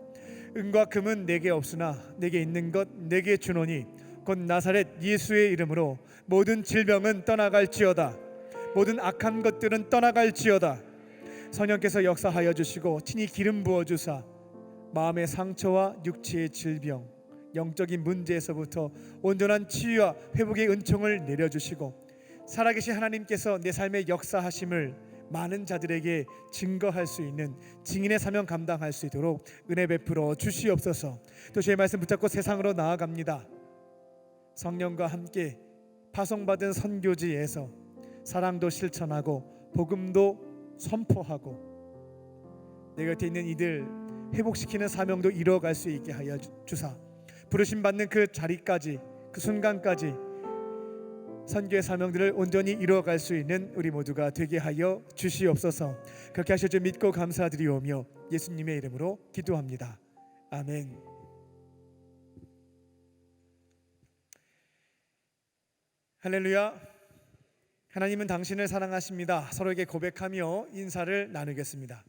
은과 금은 내게 없으나 내게 있는 것 내게 주노니 곧 나사렛 예수의 이름으로 모든 질병은 떠나갈지어다. 모든 악한 것들은 떠나갈지어다. 성령께서 역사하여 주시고 친히 기름 부어 주사 마음의 상처와 육체의 질병, 영적인 문제에서부터 온전한 치유와 회복의 은총을 내려주시고 살아계신 하나님께서 내 삶의 역사하심을 많은 자들에게 증거할 수 있는 증인의 사명 감당할 수 있도록 은혜 베풀어 주시옵소서. 또 주의 말씀 붙잡고 세상으로 나아갑니다. 성령과 함께 파송받은 선교지에서 사랑도 실천하고 복음도 선포하고 내 곁에 있는 이들 회복시키는 사명도 이뤄갈 수 있게 하여 주사, 부르심 받는 그 자리까지, 그 순간까지 선교의 사명들을 온전히 이루어갈 수 있는 우리 모두가 되게 하여 주시옵소서. 그렇게 하실 줄 믿고 감사드리오며 예수님의 이름으로 기도합니다. 아멘. 할렐루야. 하나님은 당신을 사랑하십니다. 서로에게 고백하며 인사를 나누겠습니다.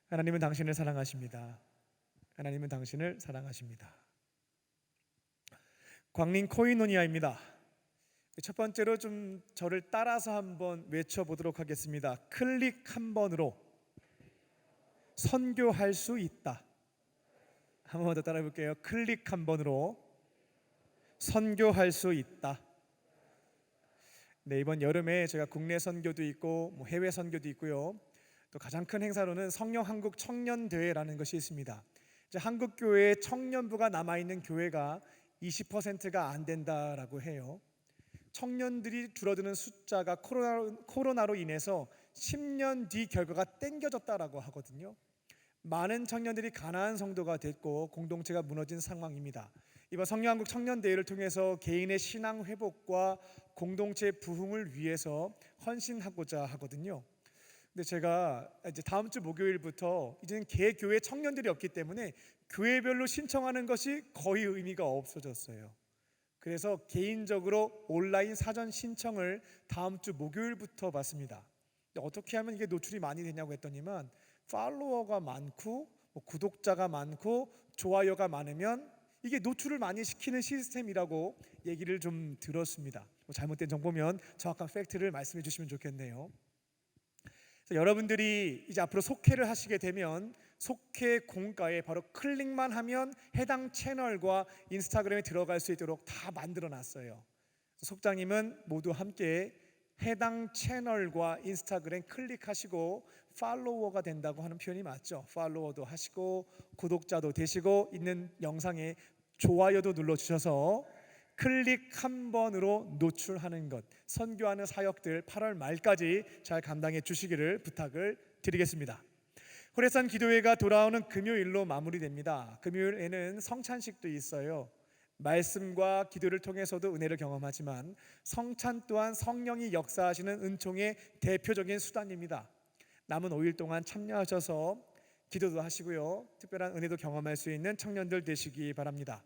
하나님은 당신을 사랑하십니다. 하나님은 당신을 사랑하십니다. 광림 코이노니아입니다. 첫 번째로 좀 저를 따라서 한번 외쳐보도록 하겠습니다. 클릭 한 번으로 선교할 수 있다. 한 번 더 따라해 볼게요. 클릭 한 번으로 선교할 수 있다. 네, 이번 여름에 제가 국내 선교도 있고 해외 선교도 있고요. 또 가장 큰 행사로는 성령 한국 청년 대회라는 것이 있습니다. 이제 한국 교회에 청년부가 남아 있는 교회가 20%가 안 된다라고 해요. 청년들이 줄어드는 숫자가 코로나로 인해서 10년 뒤 결과가 땡겨졌다라고 하거든요. 많은 청년들이 가난한 성도가 됐고 공동체가 무너진 상황입니다. 이번 성령한국 청년대회를 통해서 개인의 신앙 회복과 공동체 부흥을 위해서 헌신하고자 하거든요. 근데 제가 이제 다음 주 목요일부터 이제는 개교회 청년들이 없기 때문에 교회별로 신청하는 것이 거의 의미가 없어졌어요. 그래서 개인적으로 온라인 사전 신청을 다음 주 목요일부터 받습니다. 어떻게 하면 이게 노출이 많이 되냐고 했더니만 팔로워가 많고 구독자가 많고 좋아요가 많으면 이게 노출을 많이 시키는 시스템이라고 얘기를 좀 들었습니다. 잘못된 정보면 정확한 팩트를 말씀해 주시면 좋겠네요. 그래서 여러분들이 이제 앞으로 속회를 하시게 되면 속회 공가에 바로 클릭만 하면 해당 채널과 인스타그램에 들어갈 수 있도록 다 만들어 놨어요. 속장님은 모두 함께 해당 채널과 인스타그램 클릭하시고 팔로워가 된다고 하는 표현이 맞죠? 팔로워도 하시고 구독자도 되시고 있는 영상에 좋아요도 눌러주셔서 클릭 한 번으로 노출하는 것, 선교하는 사역들 8월 말까지 잘 감당해 주시기를 부탁을 드리겠습니다. 호래산 기도회가 돌아오는 금요일로 마무리됩니다. 금요일에는 성찬식도 있어요. 말씀과 기도를 통해서도 은혜를 경험하지만 성찬 또한 성령이 역사하시는 은총의 대표적인 수단입니다. 남은 5일 동안 참여하셔서 기도도 하시고요, 특별한 은혜도 경험할 수 있는 청년들 되시기 바랍니다.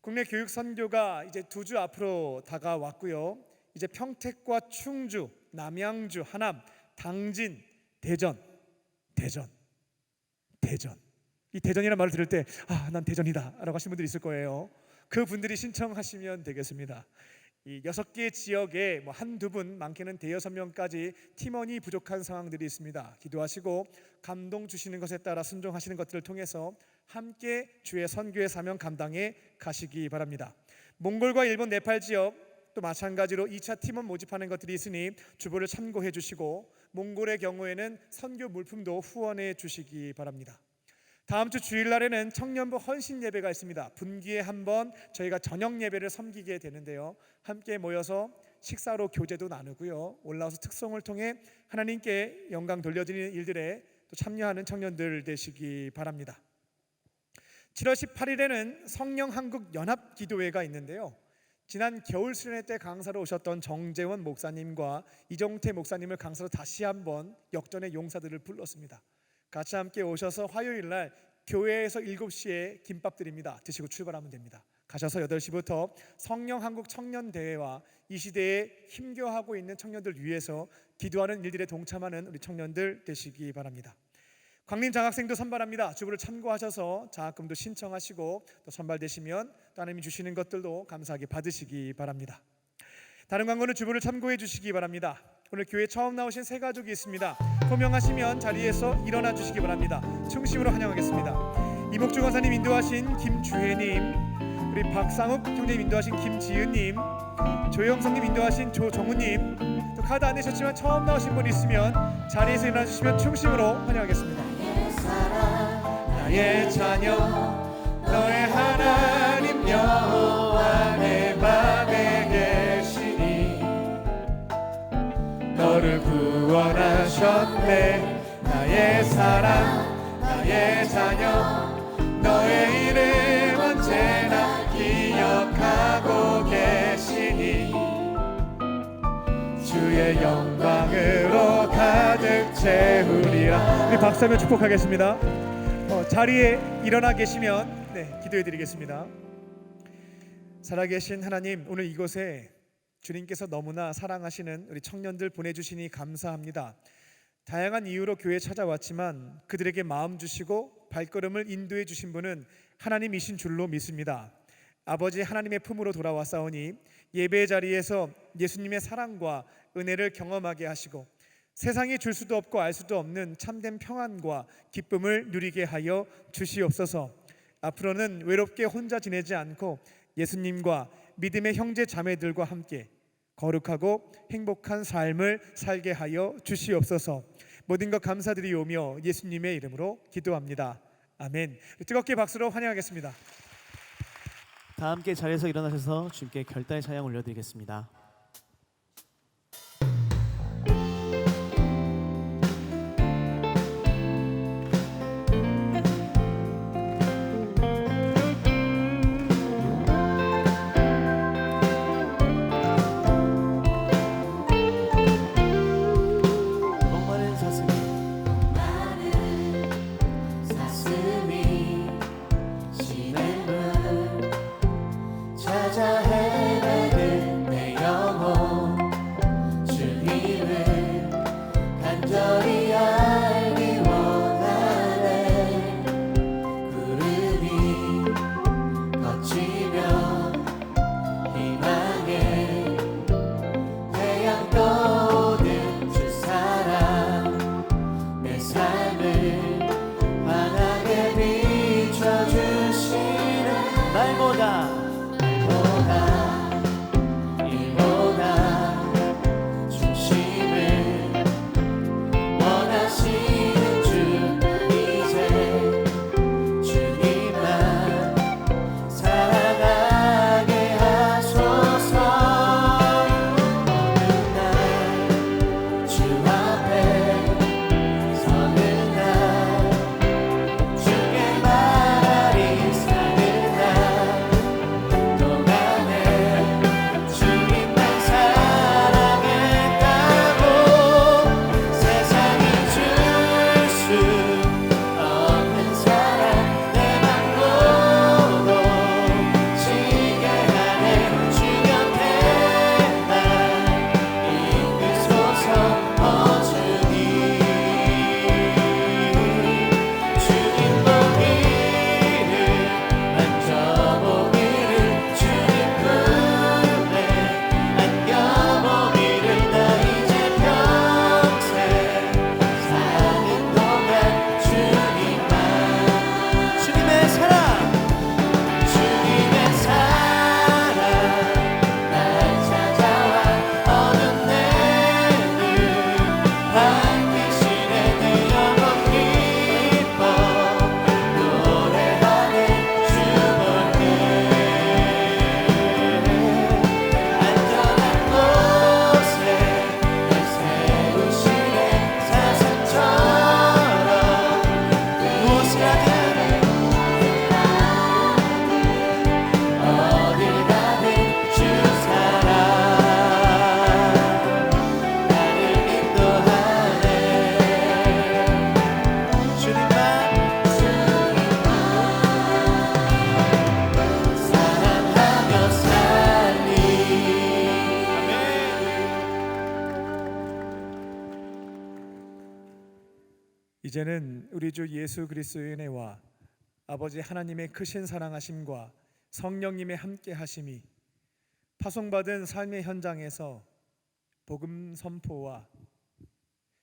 국내 교육 선교가 이제 2주 앞으로 다가왔고요. 이제 평택과 충주, 남양주, 하남, 당진, 대전. 이 대전이라는 말을 들을 때 난 대전이다 라고 하신 분들이 있을 거예요. 그 분들이 신청하시면 되겠습니다. 이 6개 지역에 한두 분, 많게는 5-6명까지 팀원이 부족한 상황들이 있습니다. 기도하시고 감동 주시는 것에 따라 순종하시는 것들을 통해서 함께 주의 선교의 사명 감당해 가시기 바랍니다. 몽골과 일본, 네팔 지역 또 마찬가지로 2차 팀원 모집하는 것들이 있으니 주보를 참고해 주시고 몽골의 경우에는 선교 물품도 후원해 주시기 바랍니다. 다음 주 주일날에는 청년부 헌신 예배가 있습니다. 분기에 한번 저희가 저녁 예배를 섬기게 되는데요. 함께 모여서 식사로 교제도 나누고요. 올라와서 특송을 통해 하나님께 영광 돌려드리는 일들에 또 참여하는 청년들 되시기 바랍니다. 7월 18일에는 성령 한국 연합 기도회가 있는데요. 지난 겨울 수련회 때 강사로 오셨던 정재원 목사님과 이정태 목사님을 강사로 다시 한번 역전의 용사들을 불렀습니다. 같이 함께 오셔서 화요일 날 교회에서 7시에 김밥 드립니다. 드시고 출발하면 됩니다. 가셔서 8시부터 성령 한국 청년 대회와 이 시대에 힘겨워하고 있는 청년들 위해서 기도하는 일들에 동참하는 우리 청년들 되시기 바랍니다. 광림 장학생도 선발합니다. 주부를 참고하셔서 장학금도 신청하시고 또 선발되시면 또 하나님이 주시는 것들도 감사하게 받으시기 바랍니다. 다른 광고는 주부를 참고해 주시기 바랍니다. 오늘 교회 처음 나오신 새 가족이 있습니다. 호명하시면 자리에서 일어나 주시기 바랍니다. 충심으로 환영하겠습니다. 이목주 권사님 인도하신 김주혜님, 우리 박상욱 형제님 인도하신 김지은님, 조영성님 인도하신 조정우님, 또 카드 안 내셨지만 처음 나오신 분 있으면 자리에서 일어나 주시면 충심으로 환영하겠습니다. 나의 자녀 너의 하나님 여호와 내 맘에 계시니 너를 구원하셨네. 나의 사랑 나의 자녀 너의 이름 언제나 기억하고 계시니 주의 영광으로 가득 채우리라. 우리 박수 한번 축복하겠습니다. 자리에 일어나 계시면 기도해 드리겠습니다. 살아계신 하나님, 오늘 이곳에 주님께서 너무나 사랑하시는 우리 청년들 보내주시니 감사합니다. 다양한 이유로 교회에 찾아왔지만 그들에게 마음 주시고 발걸음을 인도해 주신 분은 하나님이신 줄로 믿습니다. 아버지 하나님의 품으로 돌아왔사오니 예배 자리에서 예수님의 사랑과 은혜를 경험하게 하시고 세상이 줄 수도 없고 알 수도 없는 참된 평안과 기쁨을 누리게 하여 주시옵소서. 앞으로는 외롭게 혼자 지내지 않고 예수님과 믿음의 형제 자매들과 함께 거룩하고 행복한 삶을 살게 하여 주시옵소서. 모든 것 감사드리오며 예수님의 이름으로 기도합니다. 아멘. 뜨겁게 박수로 환영하겠습니다. 다 함께 자리에서 일어나셔서 주님께 결단의 찬양 올려드리겠습니다. 찾아 헤매는 내 영 이제는 우리 주 예수 그리스도의 은혜와 아버지 하나님의 크신 사랑하심과 성령님의 함께 하심이 파송받은 삶의 현장에서 복음 선포와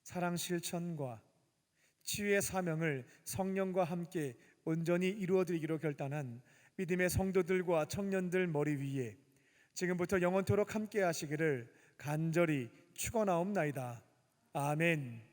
사랑 실천과 치유의 사명을 성령과 함께 온전히 이루어드리기로 결단한 믿음의 성도들과 청년들 머리 위에 지금부터 영원토록 함께 하시기를 간절히 축원하옵나이다. 아멘.